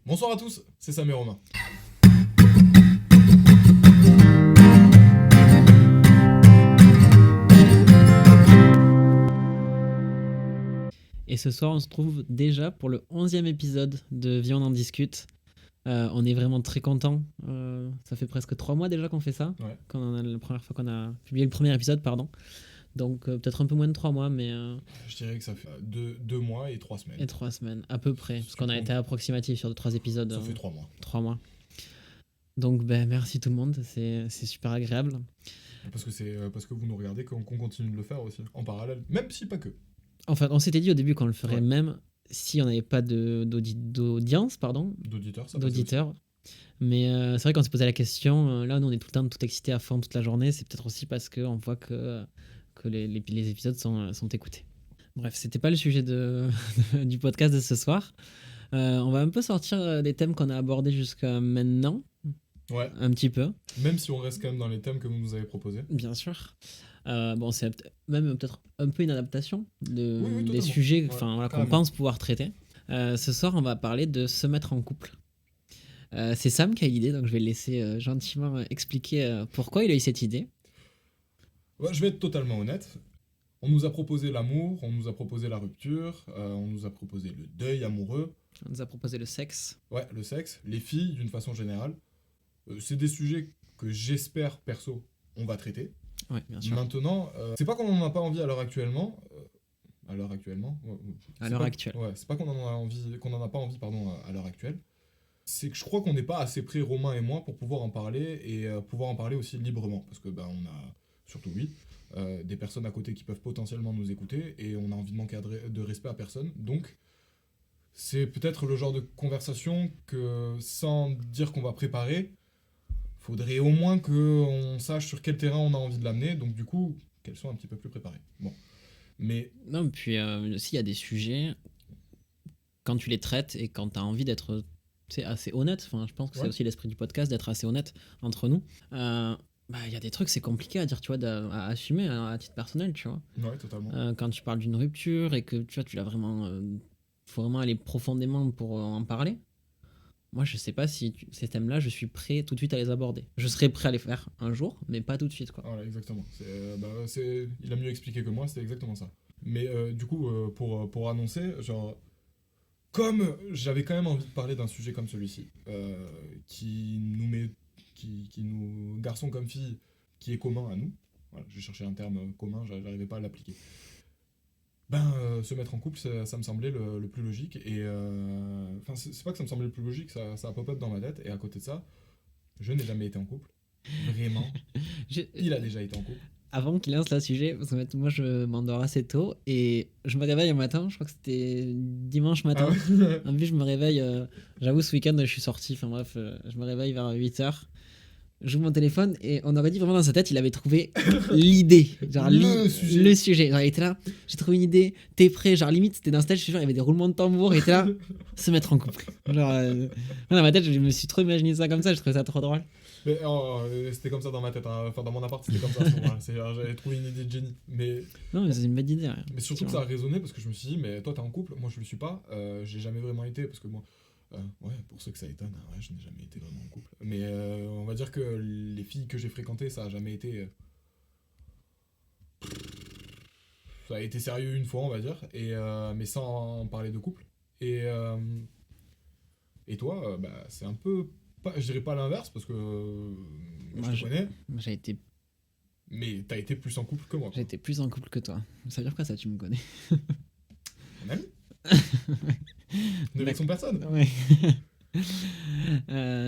Bonsoir à tous, c'est Sam et Romain. Et ce soir, on se trouve déjà pour le 11e épisode de Viens, on en discute. On est vraiment très contents. Ça fait presque 3 mois déjà qu'on fait ça. Ouais. La première fois qu'on a publié le premier épisode, pardon. Donc peut-être un peu moins de 3 mois, mais Je dirais que ça fait 2 mois et 3 semaines. et 3 semaines, à peu près. Parce qu'on a été approximatif sur 3 épisodes. Ça fait 3 mois. 3 mois. Donc merci tout le monde, c'est super agréable. Parce que vous nous regardez qu'on continue de le faire aussi, en parallèle. Même si pas que. Enfin, on s'était dit au début qu'on le ferait Ouais. même si on n'avait pas d'audience, D'auditeurs, ça passe aussi. d'auditeurs. Mais c'est vrai qu'on s'est posé la question. Là, nous, on est tout le temps tout excité à fond toute la journée. C'est peut-être aussi parce qu'on voit que les épisodes sont écoutés. Bref, c'était pas le sujet du podcast de ce soir. On va un peu sortir des thèmes qu'on a abordés jusqu'à maintenant. Ouais. Un petit peu. Même si on reste quand même dans les thèmes que vous nous avez proposés. Bien sûr. Bon, c'est même peut-être un peu une adaptation Oui, des totalement. sujets Ouais, qu'on carrément. pense pouvoir traiter. Ce soir, on va parler de se mettre en couple. C'est Sam qui a l'idée, donc je vais le laisser gentiment expliquer pourquoi il a eu cette idée. Ouais, je vais être totalement honnête. On nous a proposé l'amour, on nous a proposé la rupture, on nous a proposé le deuil amoureux, On nous a proposé le sexe. ouais, le sexe, les filles d'une façon générale. C'est des sujets que j'espère, perso, on va traiter. Ouais, bien sûr. Maintenant, c'est pas qu'on en a pas envie à l'heure actuellement. À l'heure actuellement. À l'heure actuelle. Ouais, c'est pas qu'on en a pas envie, pardon, à l'heure actuelle. C'est que je crois qu'on n'est pas assez près, Romain et moi, pour pouvoir en parler et pouvoir en parler aussi librement, parce que on a surtout des personnes à côté qui peuvent potentiellement nous écouter et on a envie de manquer de respect à personne. Donc, c'est peut-être le genre de conversation que, sans dire qu'on va préparer, faudrait au moins qu'on sache sur quel terrain on a envie de l'amener, donc du coup, qu'elle soit un petit peu plus préparée. Bon. Mais Non, puis s'il y a des sujets, quand tu les traites et quand tu as envie d'être assez honnête, enfin, je pense que c'est Ouais. aussi l'esprit du podcast, d'être assez honnête entre nous. Il y a des trucs, c'est compliqué à dire, tu vois, à assumer à titre personnel, tu vois. ouais, totalement. Quand tu parles d'une rupture et que tu vois, tu l'as vraiment. Faut vraiment aller profondément pour en parler. Moi, je sais pas si ces thèmes-là, je suis prêt tout de suite à les aborder. Je serais prêt à les faire un jour, mais pas tout de suite, quoi. Voilà, exactement. Il a mieux expliqué que moi, c'était exactement ça. Mais du coup, pour annoncer, genre, comme j'avais quand même envie de parler d'un sujet comme celui-ci, qui nous, garçons comme filles, qui est commun à nous, voilà, j'ai cherché un terme commun, j'arrivais pas à l'appliquer. Se mettre en couple, ça me semblait le plus logique. Et enfin, c'est pas que ça me semblait le plus logique, ça a pop-up dans ma tête. Et à côté de ça, je n'ai jamais été en couple. Vraiment. Il a déjà été en couple. Avant qu'il lance le sujet, parce que moi je m'endors assez tôt et je me réveille un matin, je crois que c'était dimanche matin. Ah ouais. En plus, je me réveille, j'avoue, ce week-end je suis sorti, enfin bref, je me réveille vers 8h. J'ouvre mon téléphone et on aurait dit vraiment dans sa tête, il avait trouvé l'idée. Genre le sujet. Genre il était là, j'ai trouvé une idée, t'es prêt. Genre limite, c'était dans ce stage, je suis sûr, il y avait des roulements de tambour, il était là, se mettre en couple. Genre, dans ma tête, je me suis trop imaginé ça comme ça, je trouvais ça trop drôle. Mais c'était comme ça dans ma tête, hein. Enfin dans mon appart c'était comme ça à ce moment-là. J'avais trouvé une idée de génie. Non, mais c'est une bonne idée. Ouais. Mais surtout que ça a résonné parce que je me suis dit, mais toi t'es en couple, moi je le suis pas, j'ai jamais vraiment été parce que moi, ouais, pour ceux que ça étonne, ouais, je n'ai jamais été vraiment en couple. Mais on va dire que les filles que j'ai fréquentées, ça a jamais été. Ça a été sérieux une fois, on va dire, mais sans parler de couple. Et toi, c'est un peu. Je dirais pas l'inverse parce que Moi, je te connais, j'ai été mais t'as été plus en couple que moi. J'ai été plus en couple que toi. Ça veut dire quoi ça, tu me connais? Mon ami. Ne vexons personne. Ouais.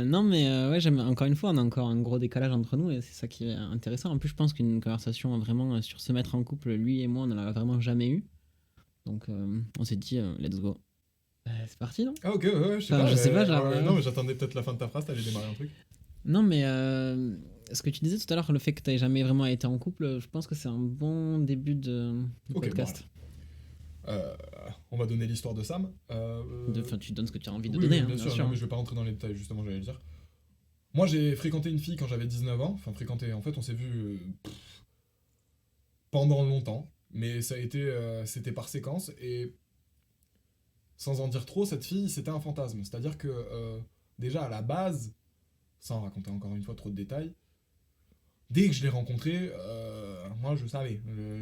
Non, mais ouais, encore une fois, on a encore un gros décalage entre nous et c'est ça qui est intéressant. En plus, je pense qu'une conversation vraiment sur se mettre en couple, lui et moi, on n'en a vraiment jamais eu. Donc, on s'est dit, let's go. C'est parti, non? Ah ok, ouais, je sais Enfin, pas. je sais pas, genre, Non, mais j'attendais peut-être la fin de ta phrase, t'allais démarrer un truc. Non, mais ce que tu disais tout à l'heure, le fait que tu n'aies jamais vraiment été en couple, je pense que c'est un bon début de Ok, podcast. On va donner l'histoire de Sam. Enfin, tu donnes ce que tu as envie de Oui, donner, oui, hein, bien sûr. Non, mais je vais pas rentrer dans les détails, justement, j'allais le dire. Moi, j'ai fréquenté une fille quand j'avais 19 ans. Enfin, fréquenté, en fait, on s'est vu pendant longtemps. Mais ça a été, c'était par séquence. Et sans en dire trop, cette fille, c'était un fantasme. C'est-à-dire que, déjà, à la base, sans raconter encore une fois trop de détails, dès que je l'ai rencontrée, moi, je savais.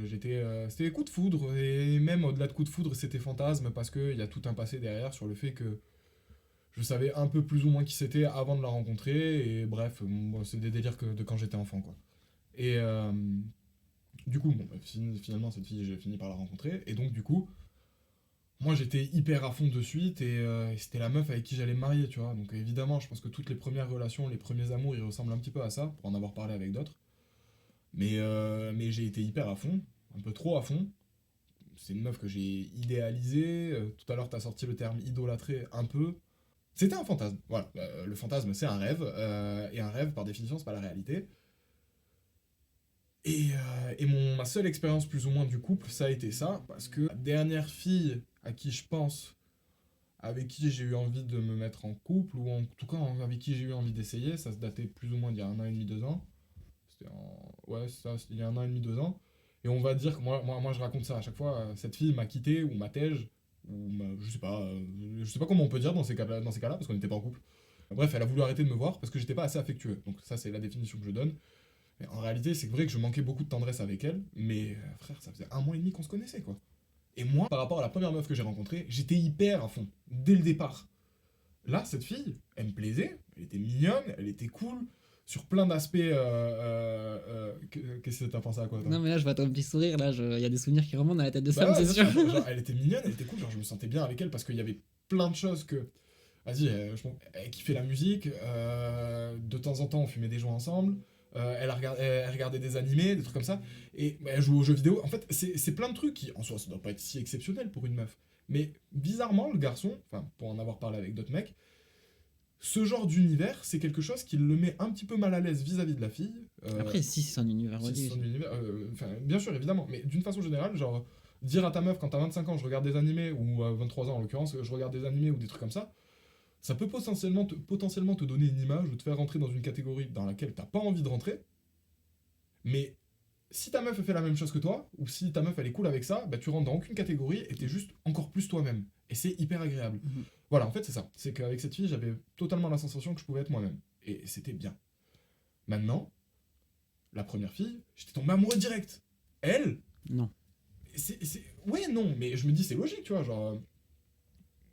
C'était coup de foudre, et même au-delà de coup de foudre, c'était fantasme, parce qu'il y a tout un passé derrière sur le fait que je savais un peu plus ou moins qui c'était avant de la rencontrer, et bref, moi, c'est des délires de quand j'étais enfant, quoi. Et du coup, bon, bah, finalement, cette fille, j'ai fini par la rencontrer, et donc, du coup, moi j'étais hyper à fond de suite et c'était la meuf avec qui j'allais me marier, tu vois. Donc évidemment, je pense que toutes les premières relations, les premiers amours, ils ressemblent un petit peu à ça, pour en avoir parlé avec d'autres. Mais j'ai été hyper à fond, un peu trop à fond. C'est une meuf que j'ai idéalisée. Tout à l'heure, t'as sorti le terme idolâtré un peu. C'était un fantasme, voilà. Le fantasme, c'est un rêve, et un rêve, par définition, c'est pas la réalité. Et ma seule expérience plus ou moins du couple, ça a été ça, parce que la dernière fille à qui je pense avec qui j'ai eu envie de me mettre en couple, ou en tout cas avec qui j'ai eu envie d'essayer. Ça se datait plus ou moins d'il y a 1 an et demi, 2 ans. C'était en... Ouais, c'est ça, c'était il y a 1 an et demi, 2 ans. Et on va dire que moi je raconte ça à chaque fois. Cette fille m'a quitté, ou m'a tège, je sais pas comment on peut dire dans ces cas-là, parce qu'on n'était pas en couple. Bref, elle a voulu arrêter de me voir parce que j'étais pas assez affectueux. Donc ça, c'est la définition que je donne. Mais en réalité, c'est vrai que je manquais beaucoup de tendresse avec elle, mais frère, ça faisait 1 mois et demi qu'on se connaissait, quoi. Et moi, par rapport à la première meuf que j'ai rencontrée, j'étais hyper à fond, dès le départ. Là, cette fille, elle me plaisait, elle était mignonne, elle était cool, sur plein d'aspects. Qu'est-ce que t'as pensé à quoi, toi? Non, mais là, je vois ton petit sourire, là, il y a des souvenirs qui remontent dans la tête de Sam, Bah ouais, c'est sûr. genre, elle était mignonne, elle était cool, genre je me sentais bien avec elle parce qu'il y avait plein de choses que. Vas-y, elle kiffait la musique, de temps en temps on fumait des joints ensemble, elle regardait des animés, des trucs comme ça, et bah, elle jouait aux jeux vidéo. En fait, c'est plein de trucs qui, en soi, ça doit pas être si exceptionnel pour une meuf. Mais bizarrement, le garçon, enfin, pour en avoir parlé avec d'autres mecs, ce genre d'univers, c'est quelque chose qui le met un petit peu mal à l'aise vis-à-vis de la fille. Après, si, c'est un univers Si c'est relié. son univers, enfin, bien sûr, évidemment, mais d'une façon générale, genre, dire à ta meuf quand t'as 25 ans, je regarde des animés, ou 23 ans en l'occurrence, je regarde des animés ou des trucs comme ça peut potentiellement te donner une image ou te faire rentrer dans une catégorie dans laquelle t'as pas envie de rentrer, mais si ta meuf elle fait la même chose que toi, ou si ta meuf elle est cool avec ça, bah tu rentres dans aucune catégorie et t'es juste encore plus toi-même. Et c'est hyper agréable. Mhm. Voilà, en fait c'est ça. C'est qu'avec cette fille, j'avais totalement la sensation que je pouvais être moi-même. Et c'était bien. Maintenant, la première fille, j'étais tombé amoureux direct. Elle, Non. Ouais, non, mais je me dis c'est logique, tu vois, genre...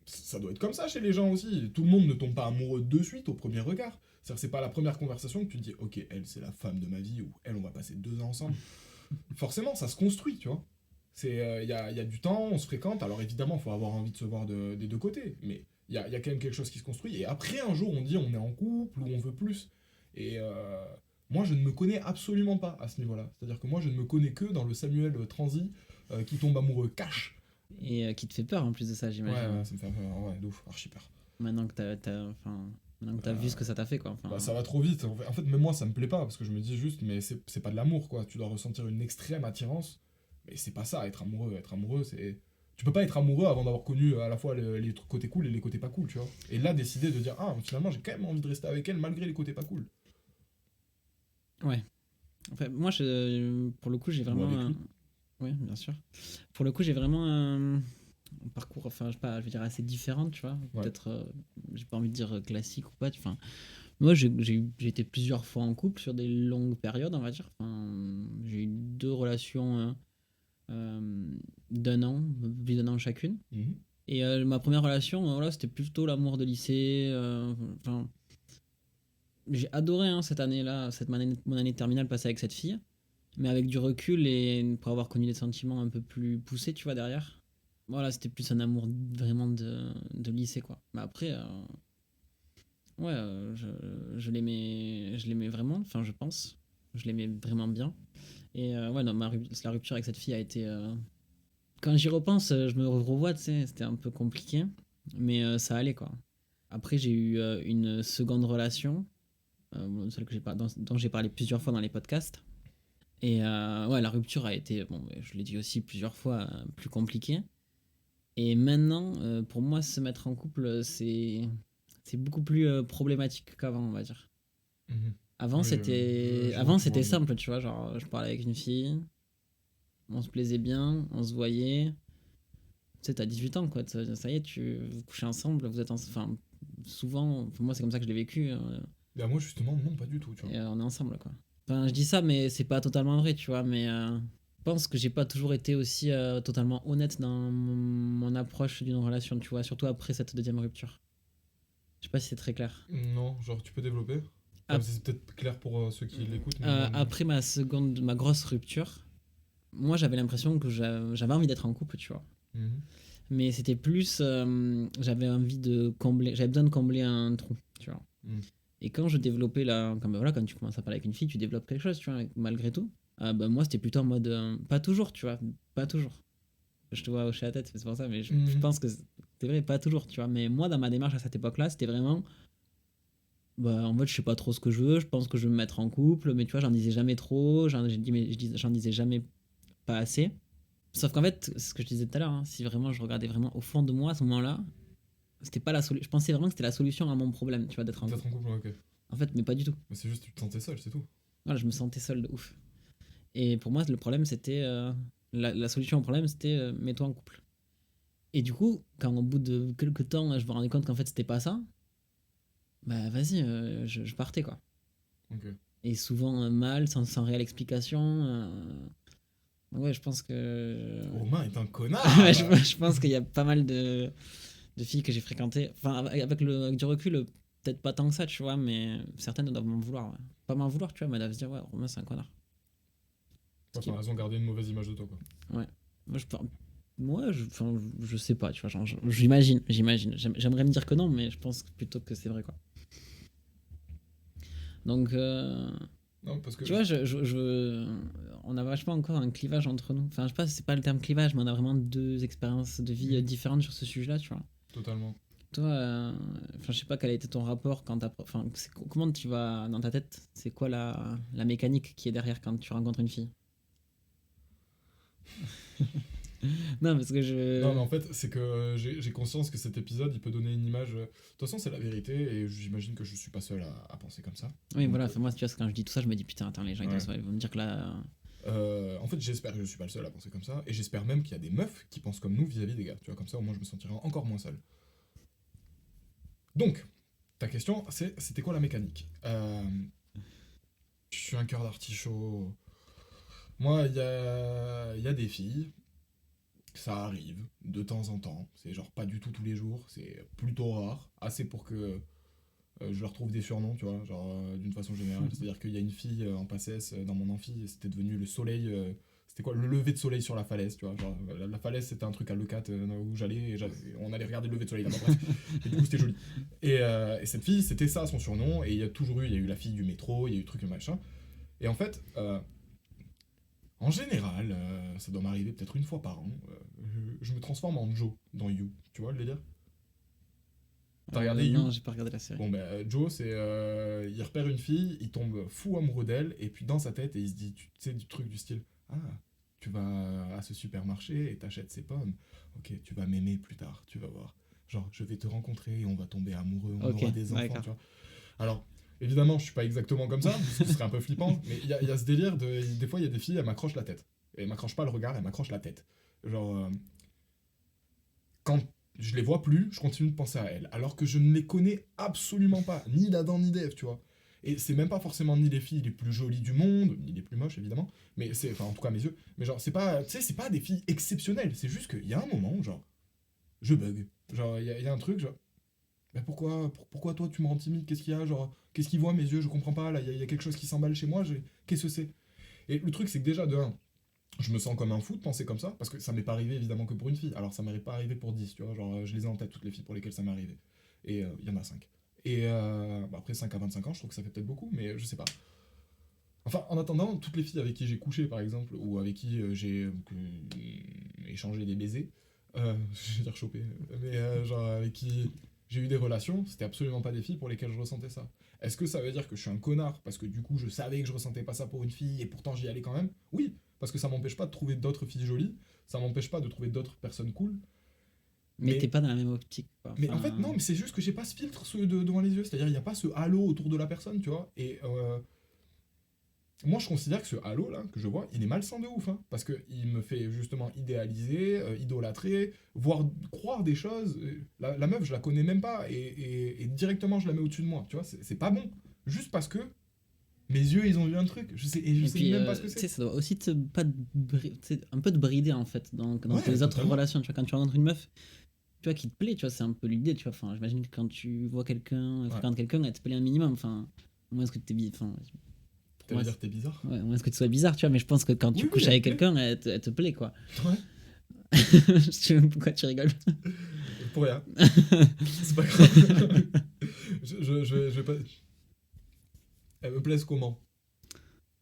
Ça doit être comme ça chez les gens aussi. Tout le monde ne tombe pas amoureux de suite au premier regard. C'est-à-dire c'est pas la première conversation que tu te dis ok, elle c'est la femme de ma vie ou elle on va passer 2 ans ensemble. Forcément, ça se construit, tu vois. Il y a du temps, on se fréquente. Alors évidemment, il faut avoir envie de se voir des deux côtés, mais il y a quand même quelque chose qui se construit. Et après un jour, on dit on est en couple ou on veut plus. Et moi, je ne me connais absolument pas à ce niveau-là. C'est-à-dire que moi, je ne me connais que dans le Samuel Transy qui tombe amoureux cash. Et qui te fait peur en plus de ça, Ouais, j'imagine. ouais, ça me fait peur. Ouais, de ouf, archi peur. Maintenant que t'as vu ce que ça t'a fait, quoi. Enfin, Bah, ça va trop vite. En fait, même moi, ça me plaît pas parce que je me dis juste, mais c'est pas de l'amour, quoi. Tu dois ressentir une extrême attirance, mais c'est pas ça, être amoureux. Être amoureux, c'est. Tu peux pas être amoureux avant d'avoir connu à la fois les trucs côté cool et les côtés pas cool, tu vois. Et là, décider de dire, ah, finalement, j'ai quand même envie de rester avec elle malgré les côtés pas cool. ouais. Enfin, moi, pour le coup, j'ai vraiment. avec lui. Oui, bien sûr. Pour le coup, j'ai vraiment un parcours, enfin, je sais pas, je veux dire assez différent, tu vois. Ouais. Peut-être, j'ai pas envie de dire classique ou pas. Enfin, moi, j'ai été plusieurs fois en couple sur des longues périodes, on va dire. Enfin, j'ai eu 2 relations plus d'1 an chacune. Mhm. Et ma première relation, voilà, c'était plutôt l'amour de lycée. Enfin, j'ai adoré cette année-là, mon année de terminale passée avec cette fille. Mais avec du recul et pour avoir connu des sentiments un peu plus poussés, tu vois, derrière. Voilà, c'était plus un amour vraiment de lycée, quoi. Mais après, ouais, je l'aimais vraiment, enfin, je pense. Je l'aimais vraiment bien. Et ouais, non, la rupture avec cette fille a été. Quand j'y repense, je me revois, tu sais, c'était un peu compliqué. Mais ça allait, quoi. Après, j'ai eu une seconde relation, celle dont j'ai parlé plusieurs fois dans les podcasts. Et ouais, la rupture a été, bon, je l'ai dit aussi plusieurs fois, plus compliquée. Et maintenant, pour moi, se mettre en couple, c'est beaucoup plus problématique qu'avant, on va dire. Mhm. Avant, Oui, c'était, je vois avant, où tu veux c'était en venir. simple, tu vois. Genre, je parlais avec une fille, on se plaisait bien, on se voyait. sais, t'as 18 ans, quoi. Ça y est, vous couchez ensemble, vous êtes enfin, souvent, enfin, moi, c'est comme ça que je l'ai vécu. Bah, moi, justement, non, pas du tout, tu vois. Et on est ensemble, quoi. Enfin, je dis ça, mais c'est pas totalement vrai, tu vois. Mais je pense que j'ai pas toujours été aussi totalement honnête dans mon approche d'une relation, tu vois. Surtout après cette deuxième rupture. Je sais pas si c'est très clair. Non, genre, tu peux développer? Enfin, c'est peut-être clair pour ceux qui l'écoutent, mais moi, non. Après ma grosse rupture, moi j'avais l'impression que j'avais envie d'être en couple, tu vois. Mhm. Mais c'était plus, j'avais besoin de combler un trou, tu vois. Mhm. Et quand je développais quand tu commences à parler avec une fille, tu développes quelque chose, tu vois, malgré tout. Bah, moi c'était plutôt en mode, pas toujours, tu vois, pas toujours. Je te vois hocher la tête, c'est pour ça, mais je Mhm. pense que c'est vrai, pas toujours, tu vois. Mais moi, dans ma démarche à cette époque-là, c'était vraiment, bah, en fait, je sais pas trop ce que je veux, je pense que je veux me mettre en couple, mais tu vois, j'en disais jamais trop, j'en disais jamais pas assez. Sauf qu'en fait, c'est ce que je disais tout à l'heure, hein, si vraiment je regardais vraiment au fond de moi à ce moment-là, c'était pas la solution. Je pensais vraiment que c'était la solution à mon problème, tu vois, d'être en D'être couple. en couple, ouais, ok. En fait, mais pas du tout. Mais c'est juste, tu te sentais seul, c'est tout. Voilà, je me sentais seul de ouf. Et pour moi, le problème, c'était. La solution au problème, c'était mets-toi en couple. Et du coup, quand au bout de quelques temps, je me rendais compte qu'en fait, c'était pas ça, bah vas-y, je partais, quoi. Ok. Et souvent mal, sans réelle explication. Ouais, je pense que. Romain est un Ouais, connard! je pense qu'il y a pas mal de filles que j'ai fréquentées. Enfin, avec du recul, peut-être pas tant que ça, tu vois, mais certaines doivent m'en vouloir. Ouais. Pas m'en vouloir, tu vois, mais elles doivent se dire, ouais, Romain, c'est un connard. Ce qui Enfin, elles ont gardé une mauvaise image de toi, quoi. Ouais. Moi, enfin, je sais pas, tu vois, j'imagine. J'aimerais me dire que non, mais je pense plutôt que c'est vrai, quoi. Donc, Non, parce que. tu vois, on a vachement encore un clivage entre nous. Enfin, je sais pas si c'est pas le terme clivage, mais on a vraiment deux expériences de vie différentes sur ce sujet-là, tu vois. Totalement. Toi, enfin, je sais pas quel a été ton rapport quand t'as. Enfin, comment tu vas dans ta tête? C'est quoi la mécanique qui est derrière quand tu rencontres une fille? Non, parce que Non, je. mais en fait, c'est que j'ai conscience que cet épisode, il peut donner une image. De toute façon, c'est la vérité, et j'imagine que je suis pas seul à penser comme ça. Oui, Donc, voilà, enfin, moi, tu vois, quand je dis tout ça, je me dis putain, attends, les gens ouais. ils vont me dire que là. En fait, j'espère que je suis pas le seul à penser comme ça, et j'espère même qu'il y a des meufs qui pensent comme nous vis-à-vis des gars. Tu vois, comme ça, au moins, je me sentirai encore moins seul. Donc, ta question, c'était quoi la mécanique? Je suis un cœur d'artichaut. Moi, il y a des filles, ça arrive de temps en temps. C'est genre pas du tout tous les jours, c'est plutôt rare. Assez pour que je leur trouve des surnoms, tu vois, genre d'une façon générale. C'est-à-dire qu'il y a une fille en PACES dans mon amphi, c'était devenu le soleil. C'était quoi? Le lever de soleil sur la falaise, tu vois. Genre, la falaise, c'était un truc à Leucate où j'allais et on allait regarder le lever de soleil là-bas. Bref. Et du coup, c'était joli. Et cette fille, c'était ça son surnom. Et il y a eu la fille du métro, il y a eu truc machin. Et en fait, en général, ça doit m'arriver peut-être une fois par an. Je me transforme en Joe dans You. Tu vois le délire? T'as regardé You? Non, j'ai pas regardé la série. Bon, ben, Joe, c'est. Il repère une fille, il tombe fou amoureux d'elle, et puis dans sa tête, et il se dit, tu sais, du truc du style: Ah, tu vas à ce supermarché et t'achètes ces pommes. Ok, tu vas m'aimer plus tard, tu vas voir. Genre, je vais te rencontrer et on va tomber amoureux, on Ok, aura des enfants, d'accord. tu vois. Alors, évidemment, je suis pas exactement comme ça, ce serait un peu flippant, mais il y a ce délire de. Des fois, il y a des filles, elles m'accrochent la tête. Et elles m'accrochent pas le regard, elles m'accrochent la tête. Genre, quand je les vois plus, je continue de penser à elles. Alors que je ne les connais absolument pas, ni d'Adam ni d'Ève, tu vois. Et c'est même pas forcément ni les filles les plus jolies du monde, ni les plus moches évidemment, mais c'est, enfin en tout cas à mes yeux, mais genre c'est pas, tu sais, c'est pas des filles exceptionnelles, c'est juste qu'il y a un moment où genre, je bug. Genre il y a un truc, genre, mais pourquoi toi tu me rends timide, qu'est-ce qu'il y a, genre, qu'est-ce qu'ils voient mes yeux, je comprends pas, là il y a quelque chose qui s'emballe chez moi, qu'est-ce que c'est? Et le truc c'est que déjà de un, je me sens comme un fou de penser comme ça, parce que ça m'est pas arrivé évidemment que pour une fille. Alors ça m'est pas arrivé pour 10, tu vois, genre je les ai en tête toutes les filles pour lesquelles ça m'est arrivé. Et il y en a 5. Et bah, après 5 à 25 ans, je trouve que ça fait peut-être beaucoup, mais je sais pas. Enfin, en attendant, toutes les filles avec qui j'ai couché par exemple, ou avec qui j'ai échangé des baisers, je vais dire chopé, mais genre avec qui j'ai eu des relations, c'était absolument pas des filles pour lesquelles je ressentais ça. Est-ce que ça veut dire que je suis un connard parce que du coup je savais que je ressentais pas ça pour une fille et pourtant j'y allais quand même? Oui, parce que ça m'empêche pas de trouver d'autres filles jolies, ça m'empêche pas de trouver d'autres personnes cool. Mais t'es Mais, pas dans la même optique, quoi. mais en fait, Enfin, non, mais c'est juste que j'ai pas ce filtre devant les yeux, c'est-à-dire il n'y a pas ce halo autour de la personne, tu vois. Et moi, je considère que ce halo là que je vois, il est malsain de ouf, hein, parce que il me fait justement idéaliser, idolâtrer, voire croire des choses. La meuf, je la connais même pas, et directement je la mets au-dessus de moi, tu vois, c'est pas bon. Juste parce que mes yeux, ils ont vu un truc, je Et sais puis, même pas ce que tu sais, c'est. ça doit aussi un peu te brider en fait dans Ouais, tes autres totalement. relations. Tu vois, quand tu rencontres une meuf, tu vois, qui te plaît, tu vois, c'est un peu l'idée, tu vois. Enfin, j'imagine que quand tu vois quelqu'un, Ouais. fréquentes quelqu'un, elle te plaît un minimum. Enfin, au moins est-ce que t'es enfin, pour T'allais moi, dire que t'es bizarre? ouais, au moins est-ce que tu sois bizarre, tu vois. Mais je pense que quand tu Oui, oui, couches elle avec te plaît. quelqu'un, elle te plaît, quoi. Ouais, Je sais même pourquoi tu rigoles. pour rien. C'est pas grave. Je vais pas. Elle me plaise comment?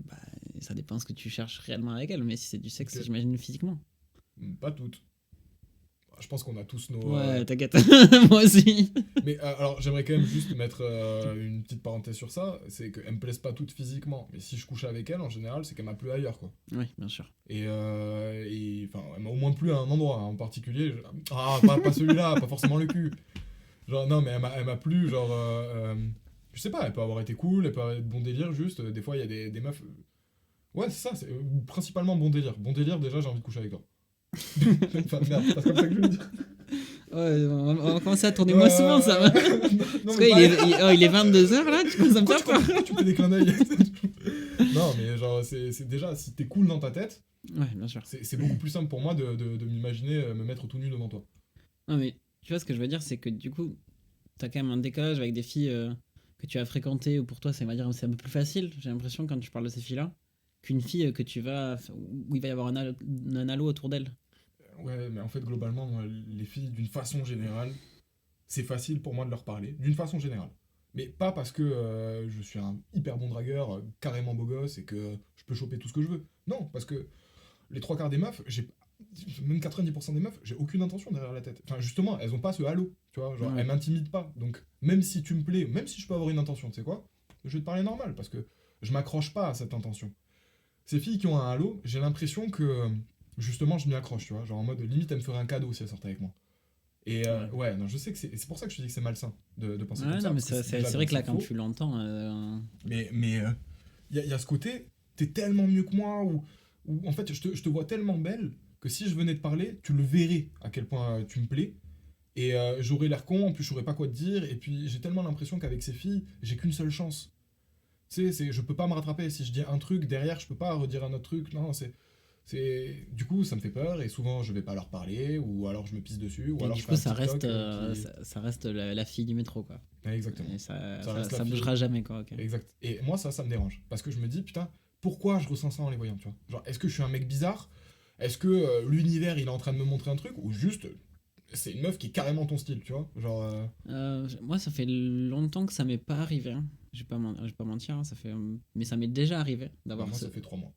Bah, ça dépend ce que tu cherches réellement avec elle, mais si c'est du sexe, Ok. j'imagine physiquement. Pas toutes. Je pense qu'on a tous nos. Ouais, t'inquiète, moi aussi. Mais alors, j'aimerais quand même juste mettre une petite parenthèse sur ça. C'est qu'elles me plaisent pas toutes physiquement. Mais si je couche avec elle, en général, c'est qu'elle m'a plu ailleurs, quoi. Oui, bien sûr. Enfin, elle m'a au moins plu à un endroit en particulier. Ah, pas celui-là, pas forcément le cul. Genre, non, mais elle m'a plu, genre. Je sais pas, elle peut avoir été cool, elle peut avoir bon délire, juste. Des fois, il y a des meufs. Ouais, c'est ça, c'est principalement bon délire. Bon délire, déjà, j'ai envie de coucher avec toi. Enfin, merde, c'est pas comme ça que je veux dire. Ouais, on va commencer à tourner moins souvent, ça va. Non, Parce mais qu'il pas. il est 22h là, tu commences à me faire peur. Pourquoi tu fais des clins d'œil? Non, mais genre, c'est déjà, si t'es cool dans ta tête, Ouais, bien sûr. c'est beaucoup plus simple pour moi de m'imaginer me mettre tout nu devant toi. Non, mais tu vois, ce que je veux dire, c'est que du coup, t'as quand même un décalage avec des filles que tu as fréquentées, ou pour toi, c'est, on va dire, c'est un peu plus facile, j'ai l'impression, quand tu parles de ces filles-là, qu'une fille que tu vas. Où il va y avoir un halo autour d'elle. Ouais, mais en fait, globalement, moi, les filles, d'une façon générale, c'est facile pour moi de leur parler, d'une façon générale. Mais pas parce que je suis un hyper bon dragueur, carrément beau gosse, et que je peux choper tout ce que je veux. Non, parce que les trois quarts des meufs, même 90% des meufs, j'ai aucune intention derrière la tête. Enfin, justement, elles ont pas ce halo, tu vois, genre, Ouais. elles m'intimident pas. Donc, même si tu me plais, même si je peux avoir une intention, tu sais quoi, je vais te parler normal, parce que je m'accroche pas à cette intention. Ces filles qui ont un halo, j'ai l'impression que, justement, je m'y accroche, tu vois, genre en mode, limite, elles me feraient un cadeau si elles sortaient avec moi. Et Ouais. ouais, non, je sais que c'est pour ça que je te dis que c'est malsain de penser comme Ouais, non, ça, mais parce que c'est déjà c'est d'un, vrai que là, c'est quand faux. tu l'entends. Mais y a ce côté, t'es tellement mieux que moi, ou en fait, je te vois tellement belle que si je venais te parler, tu le verrais à quel point tu me plais. Et j'aurais l'air con, en plus je saurais pas quoi te dire, et puis j'ai tellement l'impression qu'avec ces filles, j'ai qu'une seule chance. Tu sais, je peux pas me rattraper. Si je dis un truc, derrière, je peux pas redire un autre truc. Non, Du coup, ça me fait peur, et souvent je vais pas leur parler, ou alors je me pisse dessus, ou Et alors du je fais coup, un ça TikTok reste, qui. ça reste la fille du métro, quoi. Ouais, exactement. Et ça, Ça ça, reste la ça fille. bougera jamais, quoi, ok. Exact. Et moi, ça me dérange. Parce que je me dis, putain, pourquoi je ressens ça en les voyant, tu vois? Genre, est-ce que je suis un mec bizarre? Est-ce que l'univers, il est en train de me montrer un truc? Ou juste, c'est une meuf qui est carrément ton style, tu vois? Genre, Moi, ça fait longtemps que ça m'est pas arrivé, hein. Je vais pas mentir, hein, mais ça m'est déjà arrivé bah, d'avoir moi, ce. ça fait 3 mois.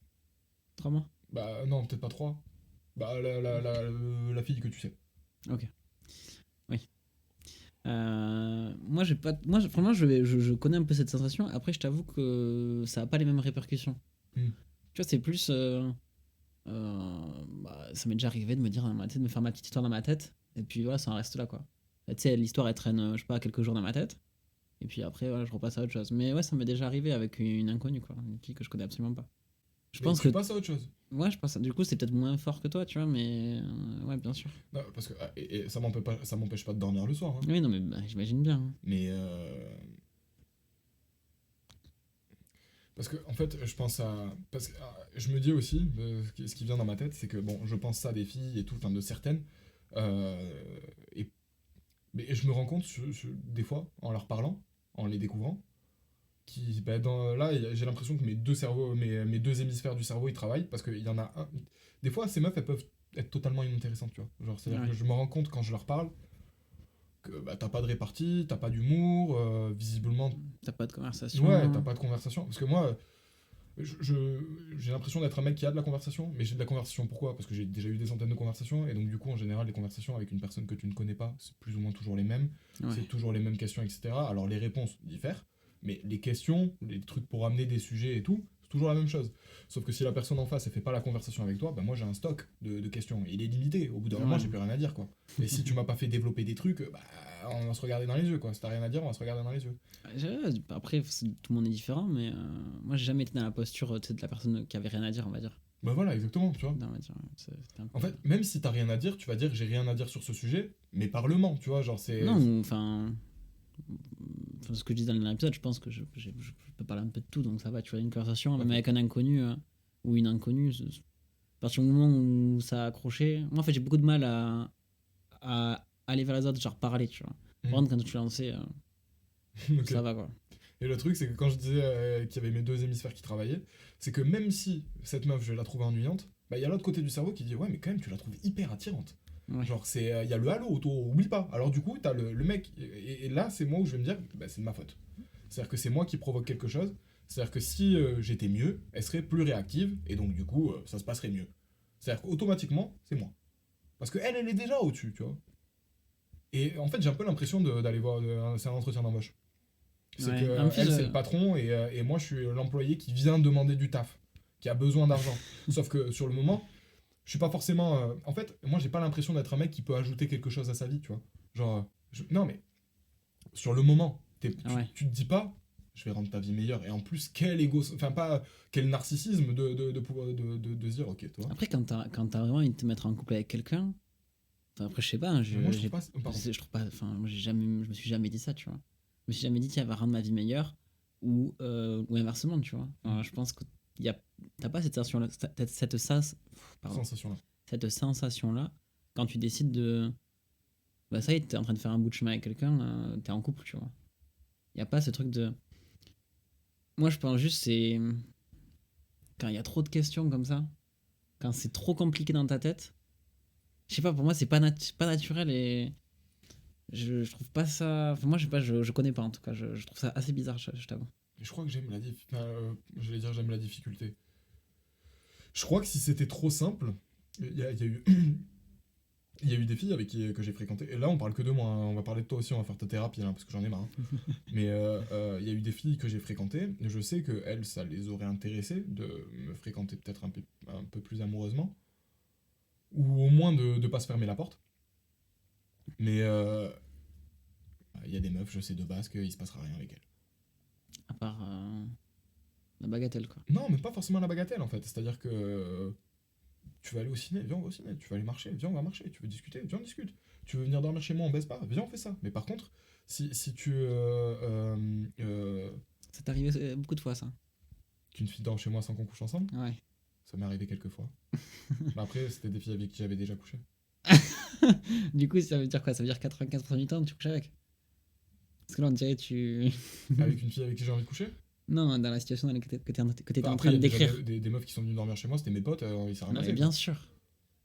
3 mois. Bah, non, peut-être pas 3. Bah, la fille que tu sais. Ok. Oui. Moi, j'ai pas. Vraiment, je connais un peu cette sensation. Après, je t'avoue que ça a pas les mêmes répercussions. Hmm. Tu vois, c'est plus. Ça m'est déjà arrivé de me dire dans ma tête, de me faire ma petite histoire dans ma tête. Et puis voilà, ça en reste là, quoi. Et tu sais, l'histoire, elle traîne, je sais pas, quelques jours dans ma tête. Et puis après, voilà, je repasse à autre chose. Mais ouais, ça m'est déjà arrivé avec une inconnue, quoi. Une fille que je connais absolument pas. Je Mais pense que. tu passes à autre chose. Ouais, je pense. Du coup, c'est peut-être moins fort que toi, tu vois, mais. Ouais, bien sûr. Non, parce que et ça m'empêche pas de dormir le soir, hein. Oui, non, mais bah, j'imagine bien, hein. Mais parce que en fait, je pense à parce que je me dis aussi ce qui vient dans ma tête, c'est que bon, je pense ça des filles et tout, enfin de certaines, et mais je me rends compte des fois en leur parlant, en les découvrant, là j'ai l'impression que mes deux cerveaux, mes deux hémisphères du cerveau ils travaillent parce qu'il y en a un. Des fois, ces meufs elles peuvent être totalement inintéressantes, tu vois. Genre c'est à dire Ouais. que je me rends compte quand je leur parle que bah, t'as pas de répartie, t'as pas d'humour, visiblement. T'as pas de Ouais, t'as conversation. pas de conversation. Parce que moi, j'ai l'impression d'être un mec qui a de la conversation, mais j'ai de la conversation pourquoi? Parce que j'ai déjà eu des centaines de conversations, et donc du coup, en général, les conversations avec une personne que tu ne connais pas, c'est plus ou moins toujours les mêmes, Ouais. c'est toujours les mêmes questions, etc. Alors les réponses diffèrent, mais les questions, les trucs pour amener des sujets et tout, c'est toujours la même chose. Sauf que si la personne en face, elle fait pas la conversation avec toi, bah moi j'ai un stock de questions. Il est limité. Au bout d'un moment, j'ai plus rien à dire, quoi. Et si tu m'as pas fait développer des trucs, bah on va se regarder dans les yeux, quoi. Si t'as rien à dire, on va se regarder dans les yeux. Après, tout le monde est différent, mais moi, j'ai jamais été dans la posture tu sais, de la personne qui avait rien à dire, on va dire. Bah voilà, exactement, tu vois. Non, on va dire, c'était un peu- En fait, même si t'as rien à dire, tu vas dire j'ai rien à dire sur ce sujet, mais parlement, tu vois, genre c'est. Non, ce que je dis dans l'épisode, je pense que je peux parler un peu de tout, donc ça va, tu vois, une conversation, même Ok. avec un inconnu ou une inconnue, à partir du moment où ça a accroché, moi en fait j'ai beaucoup de mal à aller vers les autres, genre parler, tu vois. Par contre, quand tu lançais, Ok. ça va quoi. Et le truc, c'est que quand je disais qu'il y avait mes deux hémisphères qui travaillaient, c'est que même si cette meuf, je la trouvais ennuyante, bah il y a l'autre côté du cerveau qui dit ouais, mais quand même, tu la trouves hyper attirante. Ouais. Genre, il y a le halo autour, oublie pas. Alors, du coup, t'as le mec, et là, c'est moi où je vais me dire, bah, c'est de ma faute. C'est-à-dire que c'est moi qui provoque quelque chose. C'est-à-dire que si j'étais mieux, elle serait plus réactive, et donc, du coup, ça se passerait mieux. C'est-à-dire qu'automatiquement, c'est moi. Parce qu'elle, elle est déjà au-dessus, tu vois. Et en fait, j'ai un peu l'impression d'aller voir, c'est un entretien d'embauche. C'est Ouais. que En plus, elle, c'est le patron, et moi, je suis l'employé qui vient demander du taf, qui a besoin d'argent. Sauf que sur le moment, je suis pas forcément. En fait, moi, j'ai pas l'impression d'être un mec qui peut ajouter quelque chose à sa vie, tu vois. Genre, non, mais sur le moment, ouais. tu te dis pas, je vais rendre ta vie meilleure. Et en plus, quel égo. Enfin, pas. Quel narcissisme de pouvoir de se dire, ok, toi. Après, quand t'as vraiment envie de te mettre en couple avec quelqu'un, enfin, après, je sais pas, hein, Mais moi, je trouve pas. Pardon. je trouve pas, enfin, moi, je me suis jamais dit ça, tu vois. Je me suis jamais dit, tiens, elle va rendre ma vie meilleure, ou inversement, tu vois. Enfin, je pense que t'as pas cette sensation-là, pardon, Sensation-là. cette sensation-là, quand tu décides de. Bah, ça y est, t'es en train de faire un bout de chemin avec quelqu'un, t'es en couple, tu vois. Y a pas ce truc de. Moi, je pense juste, c'est. Quand il y a trop de questions comme ça, quand c'est trop compliqué dans ta tête, je sais pas, pour moi, c'est pas naturel et. Je trouve pas ça. Enfin, moi, je sais pas, je connais pas en tout cas, je trouve ça assez bizarre, je t'avoue. Et je crois que j'aime la j'allais dire j'aime la difficulté. Je crois que si c'était trop simple, il y a eu. Il y a eu des filles avec qui que j'ai fréquenté. Et là, on parle que de moi, hein. On va parler de toi aussi, on va faire ta thérapie, hein, parce que j'en ai marre, hein. Mais il y a eu des filles que j'ai fréquentées. Et je sais que elles, ça les aurait intéressées de me fréquenter peut-être un peu plus amoureusement. Ou au moins de pas se fermer la porte. Mais il y a des meufs, je sais de base qu'il se passera rien avec elles. À part la bagatelle, quoi. Non, mais pas forcément la bagatelle en fait. C'est-à-dire que tu vas aller au ciné, viens, on va au ciné. Tu vas aller marcher, viens, on va marcher. Tu veux discuter, viens, on discute. Tu veux venir dormir chez moi, on baisse pas, viens, on fait ça. Mais par contre, si tu. Ça t'est arrivé beaucoup de fois, ça. Qu'une fille dort chez moi sans qu'on couche ensemble, Ouais. ça m'est arrivé quelques fois. Mais après, c'était des filles avec qui j'avais déjà couché. Du coup, ça veut dire quoi? Ça veut dire 95% du temps, tu couches avec? Parce que là, on dirait tu. Avec une fille avec qui j'ai envie de coucher. Non, dans la situation dans laquelle t'étais Enfin, en après, train il de y a déjà décrire. des meufs qui sont venues dormir chez moi, c'était mes potes, ils s'en rien Non, mais passé. bien sûr.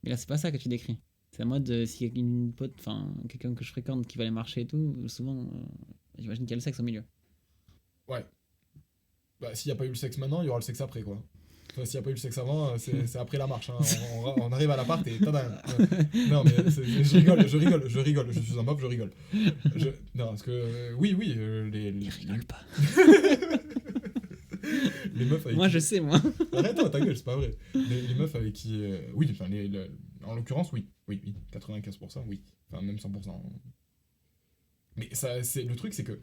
Mais là, c'est pas ça que tu décris. C'est en mode, si une pote, enfin, quelqu'un que je fréquente qui va aller marcher et tout, souvent, j'imagine qu'il y a le sexe au milieu. Ouais. Bah, s'il n'y a pas eu le sexe maintenant, il y aura le sexe après, quoi. Enfin, s'il n'y a pas eu le sexe avant, c'est après la marche, hein. On arrive à l'appart et tadam. Non, mais je rigole. Je suis un mob, je rigole. Non, parce que, oui, Il rigole pas. les meufs avec Moi, qui... je sais, moi. Arrête-toi, ta gueule, c'est pas vrai. Les meufs avec qui... oui, enfin, en l'occurrence, oui. Oui, 95%, oui. Enfin, même 100%. Mais ça, le truc, c'est que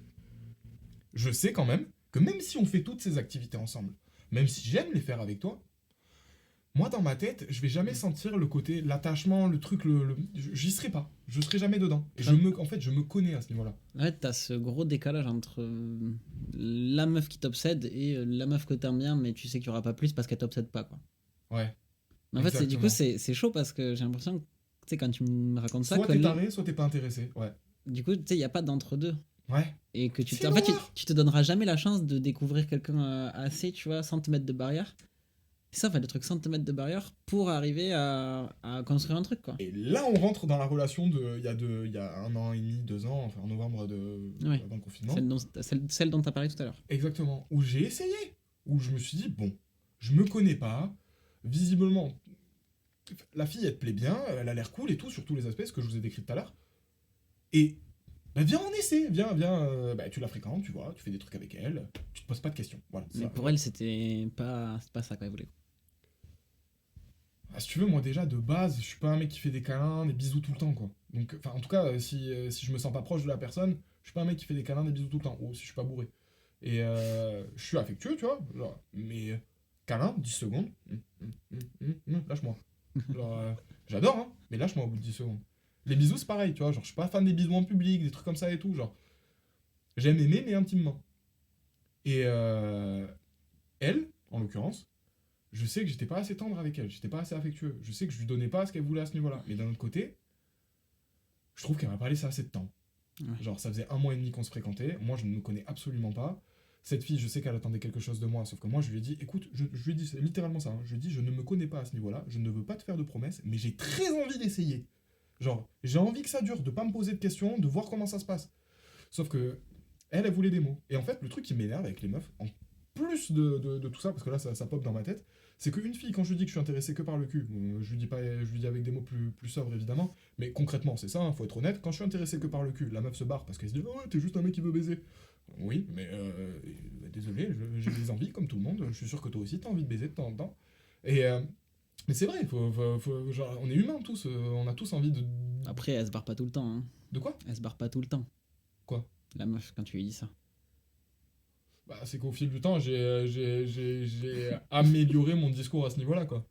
je sais quand même que même si on fait toutes ces activités ensemble, même si j'aime les faire avec toi, moi, dans ma tête, je vais jamais sentir le côté, l'attachement, le truc, j'y serai pas. Je serai jamais dedans. Et en fait, je me connais à ce niveau-là. Ouais, t'as ce gros décalage entre la meuf qui t'obsède et la meuf que t'aimes bien, mais tu sais qu'il y aura pas plus parce qu'elle t'obsède pas, quoi. Ouais. Mais en fait, du coup, Exactement. c'est chaud parce que j'ai l'impression que, tu sais, quand tu me racontes ça, Soit que t'es taré, soit t'es pas intéressé. Ouais. du coup, tu sais, il y a pas d'entre-deux. Ouais. Et que C'est en fait, l'horreur. tu te donneras jamais la chance de découvrir quelqu'un assez, tu vois, sans te mettre de barrière. C'est ça, en fait, le truc sans te mettre de barrière pour arriver à construire un truc, quoi. Et là, on rentre dans la relation il y a 1 an et demi, 2 ans, enfin en novembre Ouais. avant le confinement. Celle dont t'as parlé tout à l'heure. Exactement. Où j'ai essayé. Où je me suis dit, bon, je me connais pas. Visiblement, la fille, elle te plaît bien, elle a l'air cool et tout, sur tous les aspects, ce que je vous ai décrit tout à l'heure. Et Bah viens, on essaie, viens, bah tu la fréquentes, tu vois, tu fais des trucs avec elle, tu te poses pas de questions, voilà. Mais Ça. pour elle, c'était pas, c'est pas ça qu'elle voulait. Ah, si tu veux, moi déjà, de base, je suis pas un mec qui fait des câlins, des bisous tout le temps, quoi. Donc, enfin, en tout cas, si je me sens pas proche de la personne, je suis pas un mec qui fait des câlins, des bisous tout le temps, ou si je suis pas bourré. Et je suis affectueux, tu vois, genre, mais câlin, 10 secondes, lâche-moi. Genre, j'adore, hein, mais lâche-moi au bout de 10 secondes. Les bisous, c'est pareil, tu vois, genre, je suis pas fan des bisous en public, des trucs comme ça et tout, genre, j'aime aimer, mais intimement. Et elle, en l'occurrence, je sais que j'étais pas assez tendre avec elle, j'étais pas assez affectueux. Je sais que je lui donnais pas ce qu'elle voulait à ce niveau-là. Mais d'un autre côté, je trouve qu'elle m'a pas laissé assez de temps. Ouais. Genre, ça faisait 1 mois et demi qu'on se fréquentait. Moi, je ne me connais absolument pas. Cette fille, je sais qu'elle attendait quelque chose de moi, sauf que moi, je lui ai dit, écoute, je lui ai dit c'est littéralement ça. Hein. Je lui ai dit, je ne me connais pas à ce niveau-là, je ne veux pas te faire de promesses, mais j'ai très envie d'essayer. Genre, j'ai envie que ça dure, de pas me poser de questions, de voir comment ça se passe. Sauf que elle voulait des mots. Et en fait, le truc qui m'énerve avec les meufs, en plus de tout ça, parce que là, ça pop dans ma tête, c'est qu'une fille, quand je lui dis que je suis intéressé que par le cul, je lui dis pas, je lui dis avec des mots plus sobres évidemment, mais concrètement, c'est ça, hein, faut être honnête, quand je suis intéressé que par le cul, la meuf se barre parce qu'elle se dit oh ouais, t'es juste un mec qui veut baiser. Oui, mais désolé, j'ai des envies comme tout le monde, je suis sûr que toi aussi t'as envie de baiser de temps en temps. Et mais c'est vrai, genre, on est humains tous, on a tous envie de. Après, elle se barre pas tout le temps. Hein. De quoi? Elle se barre pas tout le temps. Quoi? La meuf, quand tu lui dis ça. Bah, c'est qu'au fil du temps, j'ai amélioré mon discours à ce niveau-là, quoi.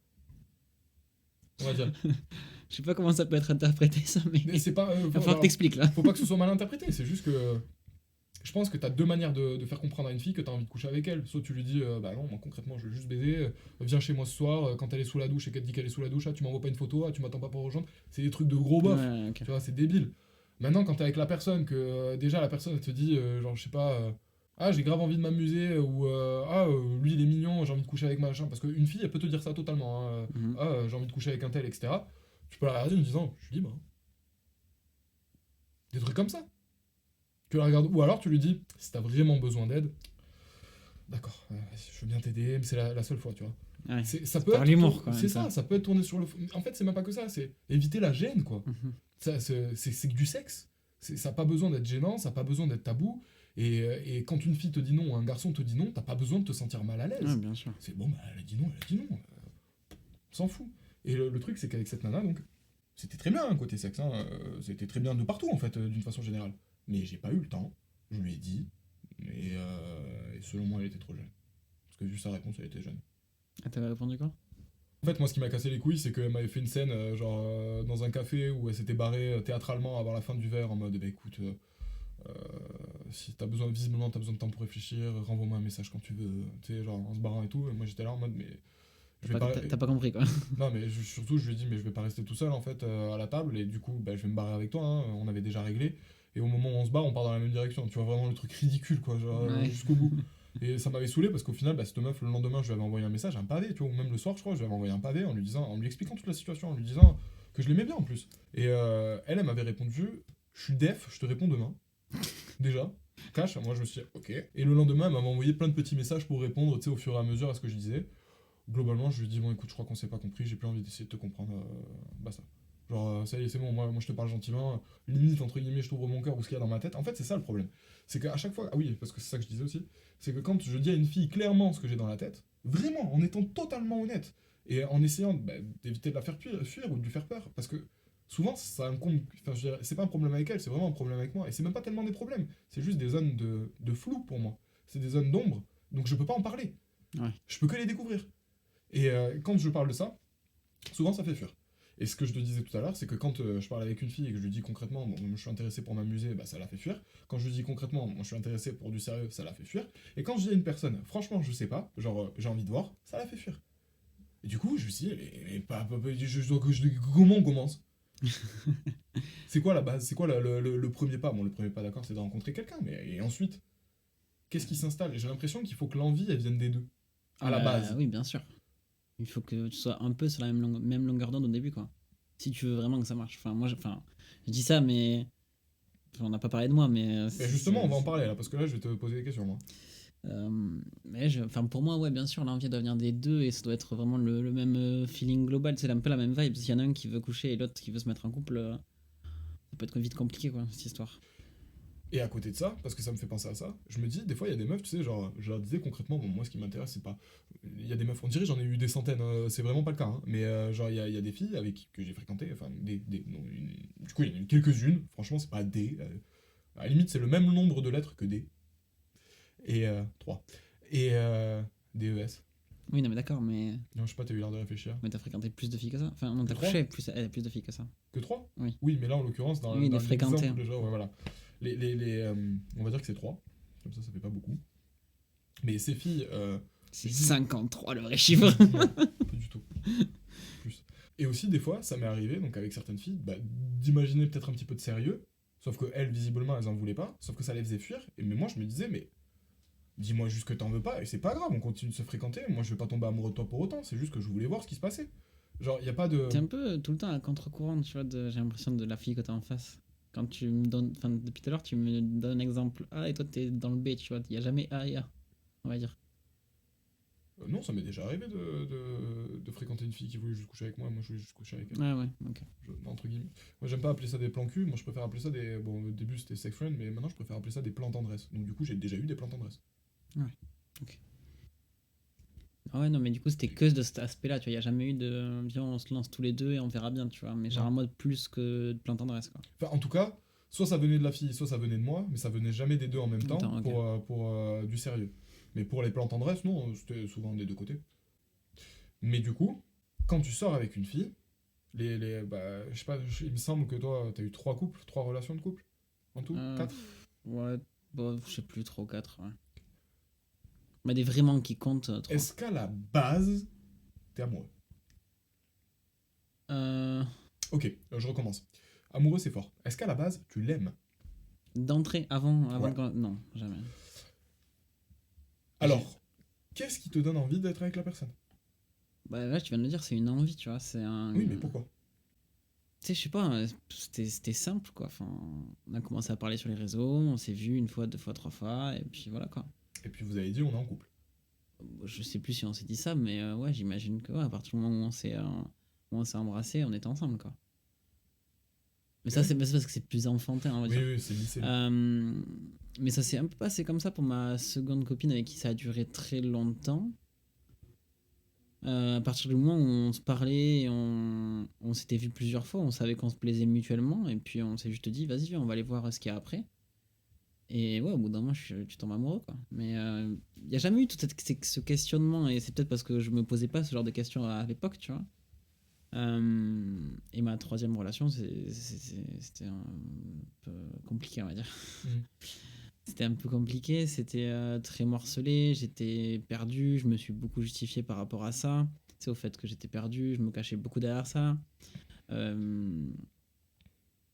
On va dire. Je sais pas comment ça peut être interprété, ça, mais. Mais c'est pas. Il va falloir que t'expliques là. Faut pas que ce soit mal interprété, c'est juste que. Je pense que t'as deux manières de faire comprendre à une fille que t'as envie de coucher avec elle. Soit tu lui dis, bah non, moi concrètement, je veux juste baiser, viens chez moi ce soir, quand elle est sous la douche et qu'elle te dit qu'elle est sous la douche, ah, tu m'envoies pas une photo, ah, tu m'attends pas pour rejoindre. C'est des trucs de gros bof. Ouais, ok. Tu vois, c'est débile. Maintenant, quand t'es avec la personne, que déjà la personne elle te dit, genre, je sais pas, ah, j'ai grave envie de m'amuser, ou ah, lui il est mignon, j'ai envie de coucher avec machin. Parce qu'une fille, elle peut te dire ça totalement, hein, Mhm. ah, j'ai envie de coucher avec un tel, etc. Tu peux la regarder en lui disant, je suis libre. Hein. Des trucs comme ça. Tu la regardes, ou alors tu lui dis, si t'as vraiment besoin d'aide, d'accord, je veux bien t'aider, mais c'est la seule fois, tu vois. Ouais. Ça peut par être l'humour, quand même, c'est ça. ça peut être tourné sur le. En fait, c'est même pas que ça, c'est éviter la gêne, quoi. Mhm. C'est que du sexe. Ça n'a pas besoin d'être gênant, ça n'a pas besoin d'être tabou. Et quand une fille te dit non ou un garçon te dit non, t'as pas besoin de te sentir mal à l'aise. Ouais, bien sûr. C'est bon, bah, elle a dit non, elle a dit non. On s'en fout. Et le truc, c'est qu'avec cette nana, donc, c'était très bien, côté sexe. Hein, c'était très bien de partout, en fait, d'une façon générale. Mais j'ai pas eu le temps. Je lui ai dit. Et selon moi, elle était trop jeune. Parce que vu sa réponse, elle était jeune. Ah, t'avais répondu quoi? En fait, moi, ce qui m'a cassé les couilles, c'est qu'elle m'avait fait une scène, dans un café où elle s'était barrée théâtralement avant la fin du verre, en mode, bah écoute, si t'as besoin, visiblement, t'as besoin de temps pour réfléchir, renvoie-moi un message quand tu veux, tu sais, genre en se barrant et tout. Et moi, j'étais là en mode, mais. Je vais pas. T'as pas compris quoi. Non, mais surtout, je lui ai dit, mais je vais pas rester tout seul, en fait, à la table, et du coup, bah, je vais me barrer avec toi, hein, on avait déjà réglé. Et au moment où on se barre, on part dans la même direction. Tu vois vraiment le truc ridicule, quoi, genre, Ouais. jusqu'au bout. Et ça m'avait saoulé parce qu'au final, bah, cette meuf, le lendemain, je lui avais envoyé un message, un pavé, tu vois, ou même le soir, je crois, je lui avais envoyé un pavé en lui disant, en lui expliquant toute la situation, en lui disant que je l'aimais bien en plus. Et elle m'avait répondu, je suis def, je te réponds demain. Déjà, cash, moi je me suis dit, ok. Et le lendemain, elle m'avait envoyé plein de petits messages pour répondre, tu sais, au fur et à mesure à ce que je disais. Globalement, je lui ai dit, bon, écoute, je crois qu'on s'est pas compris, j'ai plus envie d'essayer de te comprendre, bah ça. Genre, ça y est, c'est bon, moi je te parle gentiment, limite, entre guillemets, je t'ouvre mon cœur ou ce qu'il y a dans ma tête. En fait, c'est ça le problème. C'est qu'à chaque fois, ah oui, parce que c'est ça que je disais aussi, c'est que quand je dis à une fille clairement ce que j'ai dans la tête, vraiment, en étant totalement honnête, et en essayant d'éviter de la faire fuir ou de lui faire peur, parce que souvent, ça incombe, enfin, je dirais, c'est pas un problème avec elle, c'est vraiment un problème avec moi, et c'est même pas tellement des problèmes, c'est juste des zones de flou pour moi, c'est des zones d'ombre, donc je peux pas en parler, Ouais. je peux que les découvrir. Et quand je parle de ça, souvent ça fait fuir. Et ce que je te disais tout à l'heure, c'est que quand je parle avec une fille et que je lui dis concrètement, bon, je suis intéressé pour m'amuser, bah, ça la fait fuir. Quand je lui dis concrètement, moi je suis intéressé pour du sérieux, ça la fait fuir. Et quand je dis à une personne, franchement, je sais pas, genre j'ai envie de voir, ça la fait fuir. Et du coup, je me suis dit, comment on commence? C'est quoi la base? C'est quoi le premier pas? Bon, le premier pas, d'accord, c'est de rencontrer quelqu'un, mais et ensuite, qu'est-ce qui s'installe? J'ai l'impression qu'il faut que l'envie, elle vienne des deux, à la base. Oui, bien sûr. Il faut que tu sois un peu sur la même longueur d'onde au début, quoi. Si tu veux vraiment que ça marche. Enfin, je dis ça, mais. Enfin, on n'a pas parlé de moi, mais. Et justement, on va en parler là, parce que là, je vais te poser des questions, moi. Enfin, pour moi, ouais, bien sûr, l'envie doit venir des deux et ça doit être vraiment le même feeling global. C'est un peu la même vibe. S'il y en a un qui veut coucher et l'autre qui veut se mettre en couple, ça peut être vite compliqué, quoi, cette histoire. Et à côté de ça, parce que ça me fait penser à ça, je me dis, des fois, il y a des meufs, tu sais, genre, je leur disais concrètement, bon, moi, ce qui m'intéresse, c'est pas. Il y a des meufs, on dirait, j'en ai eu des centaines, c'est vraiment pas le cas, hein, mais genre, il y a des filles que j'ai fréquentées, enfin, non, du coup, il y en a eu quelques-unes, franchement, c'est pas des. À la limite, c'est le même nombre de lettres que des. Et 3. Et DES. Oui, non, mais d'accord, mais. Non, je sais pas, t'as eu l'air de réfléchir. Mais t'as fréquenté plus de filles que ça. Enfin, non, t'as Trois couché plus de filles que ça. Que 3 Oui. Oui, mais là, en l'occurrence, dans, Oui, dans des fréquentés. l'exemple, déjà, ouais, voilà. On va dire que c'est 3. Comme ça fait pas beaucoup. Mais ces filles. C'est 53 le vrai chiffre. Non, pas du tout. Plus. Et aussi, des fois, ça m'est arrivé, donc avec certaines filles, bah, d'imaginer peut-être un petit peu de sérieux. Sauf que elles, visiblement, elles en voulaient pas. Sauf que ça les faisait fuir. Mais moi, je me disais, mais dis-moi juste que t'en veux pas. Et c'est pas grave, on continue de se fréquenter. Moi, je vais pas tomber amoureux de toi pour autant. C'est juste que je voulais voir ce qui se passait. Genre, y a pas de. T'es un peu tout le temps à contre-courant, tu vois, j'ai l'impression de la fille que t'as en face. Quand tu me donnes. Enfin, depuis tout à l'heure, tu me donnes un exemple A et toi, t'es dans le B, tu vois. Il y a jamais A et A, on va dire. Non, ça m'est déjà arrivé de fréquenter une fille qui voulait juste coucher avec moi. Moi, je voulais juste coucher avec elle. Ouais, ouais, ok. Entre guillemets. Moi, j'aime pas appeler ça des plans cul. Moi, je préfère appeler ça des. Bon, au début, c'était sex friend, mais maintenant, je préfère appeler ça des plans tendresse. Donc, du coup, j'ai déjà eu des plans tendresse. Ah ouais, non, mais du coup, c'était que de cet aspect-là, tu vois. Il y a jamais eu de. Viens, on se lance tous les deux et on verra bien, tu vois. Mais genre Ouais. en mode plus que de plein tendresse, quoi. Enfin, en tout cas, soit ça venait de la fille, soit ça venait de moi, mais ça venait jamais des deux en même temps Attends, ok. pour du sérieux. Mais pour les plans tendresse, non, c'était souvent des deux côtés. Mais du coup, quand tu sors avec une fille, bah, je sais pas, il me semble que toi, t'as eu 3 couples, 3 relations de couple en tout, 4. Ouais, bon, je sais plus, 3 ou 4, ouais. Mais des vraiment qui comptent, 3. Est-ce qu'à la base, t'es amoureux? Ok, je recommence. Amoureux, c'est fort. Est-ce qu'à la base, tu l'aimes? D'entrée, avant Ouais. Non, jamais. Alors, qu'est-ce qui te donne envie d'être avec la personne? Bah là, tu viens de le dire, c'est une envie, tu vois. C'est un. Oui, mais pourquoi? Tu sais, je sais pas, c'était simple, quoi. Enfin, on a commencé à parler sur les réseaux, on s'est vu une fois, 2 fois, 3 fois, et puis voilà, quoi. Et puis vous avez dit, on est en couple. Je sais plus si on s'est dit ça, mais ouais, j'imagine que ouais, à partir du moment où on s'est embrassé, on était ensemble, quoi. Mais ça, Ouais. c'est parce que c'est plus enfantin, on va Oui, dire. oui, c'est lycée. Mais ça s'est un peu passé comme ça pour ma seconde copine avec qui ça a duré très longtemps. À partir du moment où on se parlait, et on s'était vu plusieurs fois, on savait qu'on se plaisait mutuellement, et puis on s'est juste dit, vas-y, viens, on va aller voir ce qu'il y a après. Et ouais, au bout d'un moment, tu tombes amoureux, quoi. Mais il n'y a jamais eu tout ce questionnement, et c'est peut-être parce que je me posais pas ce genre de questions à l'époque, tu vois. Et ma troisième relation, c'était un peu compliqué, on va dire. C'était un peu compliqué, c'était très morcelé, j'étais perdu, je me suis beaucoup justifié par rapport à ça. C'est au fait que j'étais perdu, je me cachais beaucoup derrière ça. Je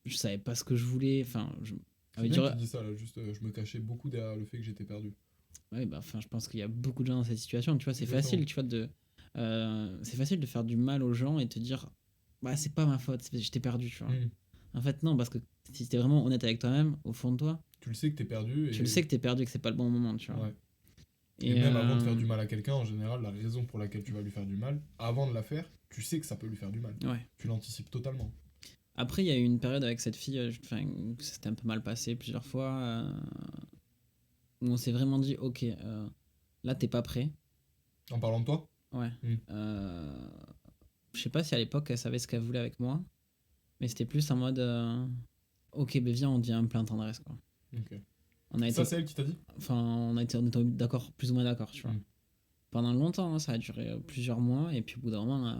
savais pas ce que je voulais. Enfin, C'est bien que tu dis ça, là, juste je me cachais beaucoup derrière le fait que j'étais perdu. Ouais, bah, enfin, je pense qu'il y a beaucoup de gens dans cette situation. Tu vois, c'est Exactement. facile, tu vois, c'est facile de faire du mal aux gens et te dire, bah, c'est pas ma faute, j'étais perdu, tu vois. En fait, non, parce que si t'es vraiment honnête avec toi-même, au fond de toi, Tu le sais que t'es perdu. Et... tu le sais que t'es perdu et que c'est pas le bon moment, tu vois. Ouais. Et même avant de faire du mal à quelqu'un, en général, la raison pour laquelle tu vas lui faire du mal, avant de la faire, tu sais que ça peut lui faire du mal. Ouais. Tu l'anticipes totalement. Après, il y a eu une période avec cette fille, enfin, c'était un peu mal passé plusieurs fois, où on s'est vraiment dit, ok, là, t'es pas prêt. En parlant de toi? Ouais. Je sais pas si à l'époque, elle savait ce qu'elle voulait avec moi, mais c'était plus en mode, ok, ben viens, on devient un plein tendresse, quoi. Ok. On a été... Ça, c'est elle qui t'a dit? Enfin, on était d'accord, plus ou moins d'accord, tu vois. Pendant longtemps, hein, ça a duré plusieurs mois, et puis au bout d'un moment,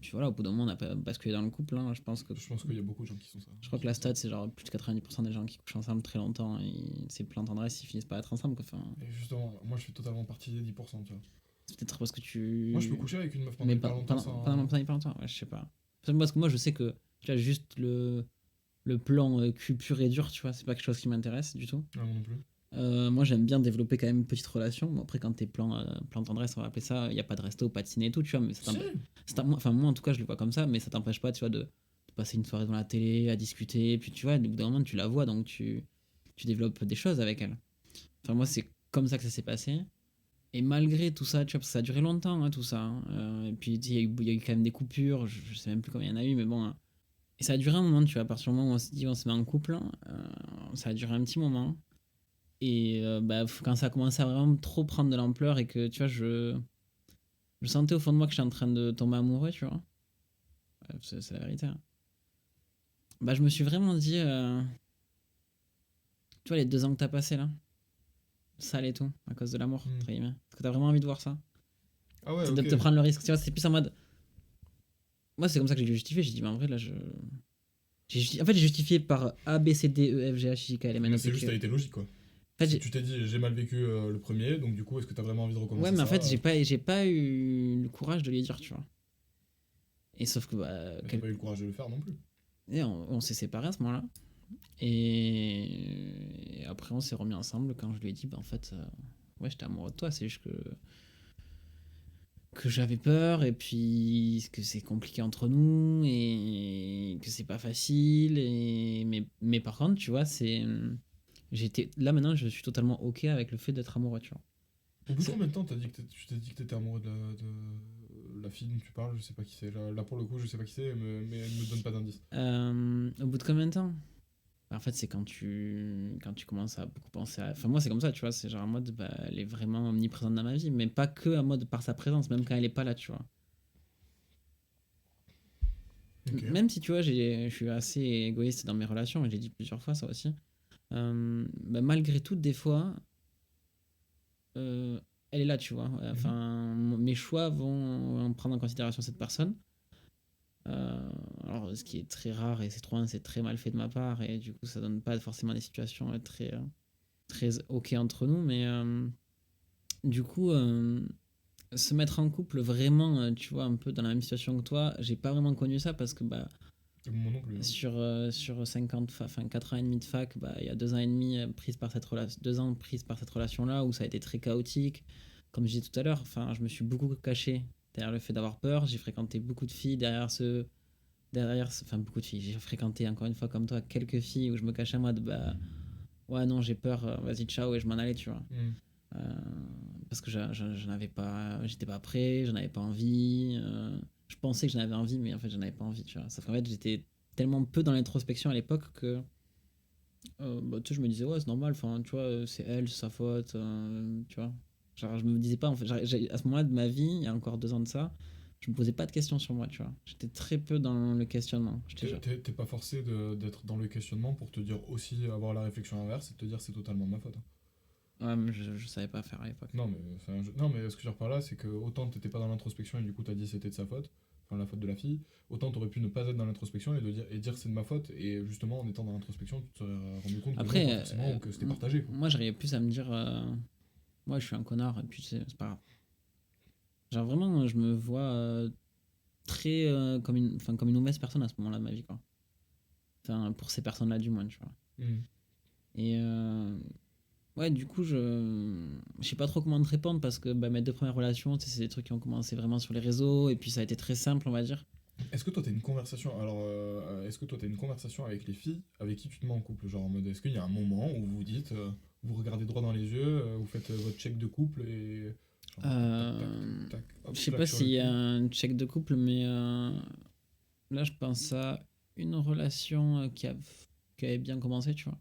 puis voilà, au bout d'un moment, on a pas basculé dans le couple. Hein, je pense qu'il y a beaucoup de gens qui sont ça. Je crois que la stat, c'est genre plus de 90% des gens qui couchent ensemble très longtemps, et c'est plein de tendresse, ils finissent par être ensemble, quoi. Enfin, et justement, moi, je fais totalement partie des 10%, tu vois. c'est peut-être parce que tu... Moi, je peux coucher avec une meuf pendant mais hyper longtemps pendant hyper longtemps, ouais, je sais pas. Parce que moi, je sais que, tu vois, juste le plan cul pur et dur, tu vois, c'est pas quelque chose qui m'intéresse du tout. Non, moi non plus. Moi, j'aime bien développer quand même une petite relation. Bon, après, quand t'es plan tendresse, on va appeler ça, il n'y a pas de resto, pas de ciné et tout, tu vois. Mais enfin, moi, en tout cas, je le vois comme ça, mais ça t'empêche pas, tu vois, de passer une soirée devant la télé, à discuter. Puis, tu vois, au bout d'un moment, tu la vois, donc tu développes des choses avec elle. Enfin, moi, c'est comme ça que ça s'est passé. Et malgré tout ça, tu vois, parce que ça a duré longtemps, hein, tout ça. Et puis, il y a eu quand même des coupures, je sais même plus combien il y en a eu, mais bon. Et ça a duré un moment, tu vois, à partir du moment où on s'est dit on se met en couple, ça a duré un petit moment. Et bah, quand ça a commencé à vraiment trop prendre de l'ampleur et que, tu vois, je sentais au fond de moi que j'étais en train de tomber amoureux, tu vois. C'est la vérité, hein. Bah, je me suis vraiment dit, tu vois, les 2 ans que t'as passé là, sale et tout, à cause de l'amour, Hmm. entre guillemets. Est-ce que t'as vraiment envie de voir ça? Ah ouais, C'est de ok. te prendre le risque, tu vois, c'est plus en mode. Moi, c'est comme ça que j'ai justifié. J'ai dit, mais en vrai, là, En fait, j'ai justifié par A, B, C, D, E, F, G, H, I, J, K, L, M, N, Mais O, P, c'est juste, Q. t'as été logique, quoi. En fait, Si tu t'es dit, j'ai mal vécu le premier, donc du coup, est-ce que t'as vraiment envie de ouais, recommencer mais en ça fait, j'ai pas eu le courage de lui dire, tu vois. Et sauf que, bah, Mais t'as pas eu le courage de le faire non plus. et on s'est séparés à ce moment-là. Et après, on s'est remis ensemble quand je lui ai dit, bah, en fait, ouais, j'étais amoureux de toi. C'est juste que j'avais peur et puis que c'est compliqué entre nous et que c'est pas facile. Mais par contre, tu vois, j'étais là maintenant, je suis totalement ok avec le fait d'être amoureux, tu vois. Au bout de C'est- combien de temps tu t'es dit que t'étais amoureux de la fille dont tu parles? Je sais pas qui c'est. Là, pour le coup, je sais pas qui c'est, mais elle me donne pas d'indice. Au bout de combien de temps? En fait, c'est quand tu commences à beaucoup penser à. Enfin, moi, c'est comme ça, tu vois. C'est genre en mode, bah, elle est vraiment omniprésente dans ma vie, mais pas que en mode par sa présence, même quand elle est pas là, tu vois. Ok. Même si, tu vois, je suis assez égoïste dans mes relations, et j'ai dit plusieurs fois ça aussi. Bah, malgré tout, des fois, euh, elle est là, tu vois. Mhm. Enfin, mes choix vont prendre en considération cette personne. Alors, ce qui est très rare et c'est très mal fait de ma part, et du coup, ça donne pas forcément des situations très ok entre nous, mais du coup, se mettre en couple vraiment, tu vois, un peu dans la même situation que toi, j'ai pas vraiment connu ça parce que bah, Moi non plus, hein. sur 50, enfin 4 ans et demi de fac, bah, il y a 2 ans et demi prise par cette relation, 2 ans prise par cette relation-là où ça a été très chaotique. Comme je disais tout à l'heure, enfin, je me suis beaucoup caché derrière le fait d'avoir peur. J'ai fréquenté beaucoup de filles enfin beaucoup de filles. J'ai fréquenté encore une fois comme toi quelques filles où je me cachais en mode bah ouais non j'ai peur, vas-y ciao et je m'en allais tu vois. Mhm. Euh, Parce que j'étais pas prêt, j'en avais pas envie. Je pensais que j'en avais envie, mais en fait, j'en avais pas envie, tu vois. Sauf qu'en fait, j'étais tellement peu dans l'introspection à l'époque que bah, tu sais, je me disais, ouais, c'est normal, enfin, tu vois, c'est elle, c'est sa faute, tu vois. Genre, je me disais pas, en fait, à ce moment-là de ma vie, il y a encore 2 ans de ça, je me posais pas de questions sur moi, tu vois. J'étais très peu dans le questionnement. J'étais genre, T'es pas forcé d'être dans le questionnement pour te dire aussi, avoir la réflexion inverse et te dire c'est totalement de ma faute, hein. ouais, mais je savais pas faire à l'époque. Non, mais, non, mais ce que je veux dire par là, c'est que autant t'étais pas dans l'introspection et du coup t'as dit c'était de sa faute, enfin la faute de la fille, autant t'aurais pu ne pas être dans l'introspection et dire c'est de ma faute, et justement en étant dans l'introspection, tu te serais rendu compte que non, pas Après, forcément, ou que c'était partagé, quoi. moi, j'arrivais plus à me dire, moi, je suis un connard, et puis c'est pas grave. Genre vraiment, je me vois très comme une mauvaise personne à ce moment-là de ma vie, quoi. Enfin, pour ces personnes-là, du moins, tu vois. Mhm. Et ouais, du coup, je sais pas trop comment te répondre parce que bah, mes 2 premières relations, tu sais, c'est des trucs qui ont commencé vraiment sur les réseaux et puis ça a été très simple, on va dire. Est-ce que toi t'as une conversation, alors est-ce que toi t'as une conversation avec les filles avec qui tu te mets en couple, genre en mode est-ce qu'il y a un moment où vous vous dites, vous regardez droit dans les yeux, vous faites votre check de couple et genre tac tac Euh, tac, hop, je sais claque pas sur s'il le y a cul. un check de couple, mais là, je pense à une relation qui avait bien commencé, tu vois.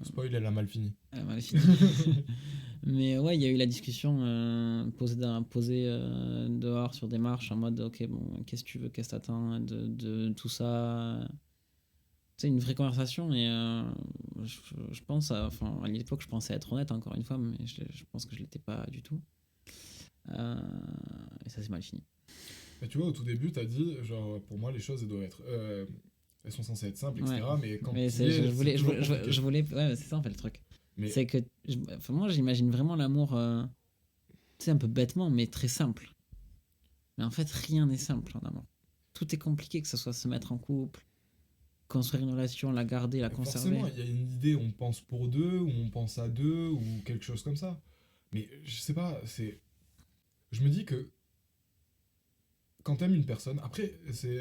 Spoil, elle a mal fini. Elle a mal fini. Mais ouais, il y a eu la discussion posée dehors sur des marches en mode ok, bon, qu'est-ce que tu veux, qu'est-ce que t'attends de tout ça. C'est une vraie conversation et je pense, enfin, à l'époque, je pensais être honnête encore une fois, mais je pense que je l'étais pas du tout. Euh, et ça s'est mal fini. Mais tu vois, au tout début, t'as dit, genre, pour moi, les choses, elles doivent être. Elles sont censées être simples, Ouais. etc. Mais quand Mais tu y es, c'est toujours je compliqué. voulais, ouais, c'est ça en fait le truc. Mais C'est que, enfin, moi, j'imagine vraiment l'amour, tu sais, un peu bêtement, mais très simple. Mais en fait, rien n'est simple en amour. Tout est compliqué, que ce soit se mettre en couple, construire une relation, la garder, la forcément, conserver. il y a une idée, on pense pour deux, ou on pense à deux, ou quelque chose comme ça. Mais je sais pas, c'est. Je me dis que quand t'aimes une personne, après, c'est.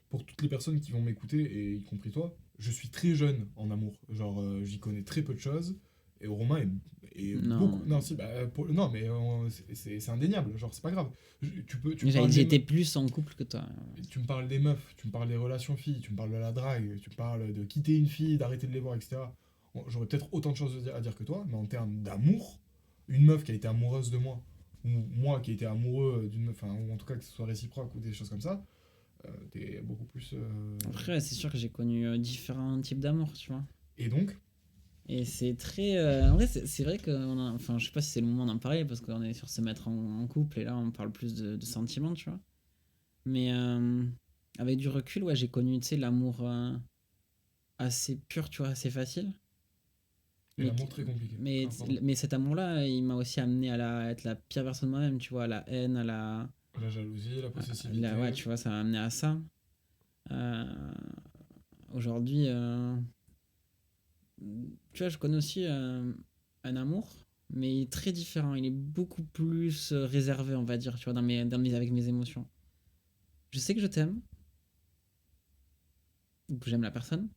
Pour toutes les personnes qui vont m'écouter, et y compris toi, je suis très jeune en amour. Genre, j'y connais très peu de choses. Et Romain est Non. beaucoup. Non, si, non, mais c'est indéniable. Genre, c'est pas grave. Tu me J'avais parles dit, des j'étais meufs. plus en couple que toi. Tu me parles des meufs, tu me parles des relations filles, tu me parles de la drague, tu me parles de quitter une fille, d'arrêter de les voir, etc. Bon, j'aurais peut-être autant de choses à dire que toi, mais en termes d'amour, une meuf qui a été amoureuse de moi, ou moi qui ai été amoureux d'une meuf, enfin, ou en tout cas que ce soit réciproque ou des choses comme ça, t'es beaucoup plus. Après, c'est sûr que j'ai connu différents types d'amour, tu vois. Et donc, Et c'est très. En vrai, c'est vrai que. Enfin, je sais pas si c'est le moment d'en parler parce qu'on est sur se mettre en couple et là, on parle plus de sentiments, tu vois. Mais avec du recul, ouais, j'ai connu, tu sais, l'amour assez pur, tu vois, assez facile. et Mais, l'amour très compliqué. mais, Ah, pardon. mais cet amour-là, il m'a aussi amené à être la pire version de moi-même, tu vois, à la haine, à la. La jalousie, la Ouais, possessivité. tu vois, ça m'a amené à ça. Euh, Aujourd'hui, tu vois, je connais aussi un amour, mais il est très différent. Il est beaucoup plus réservé, on va dire, tu vois, avec mes émotions. Je sais que je t'aime, ou que j'aime la personne,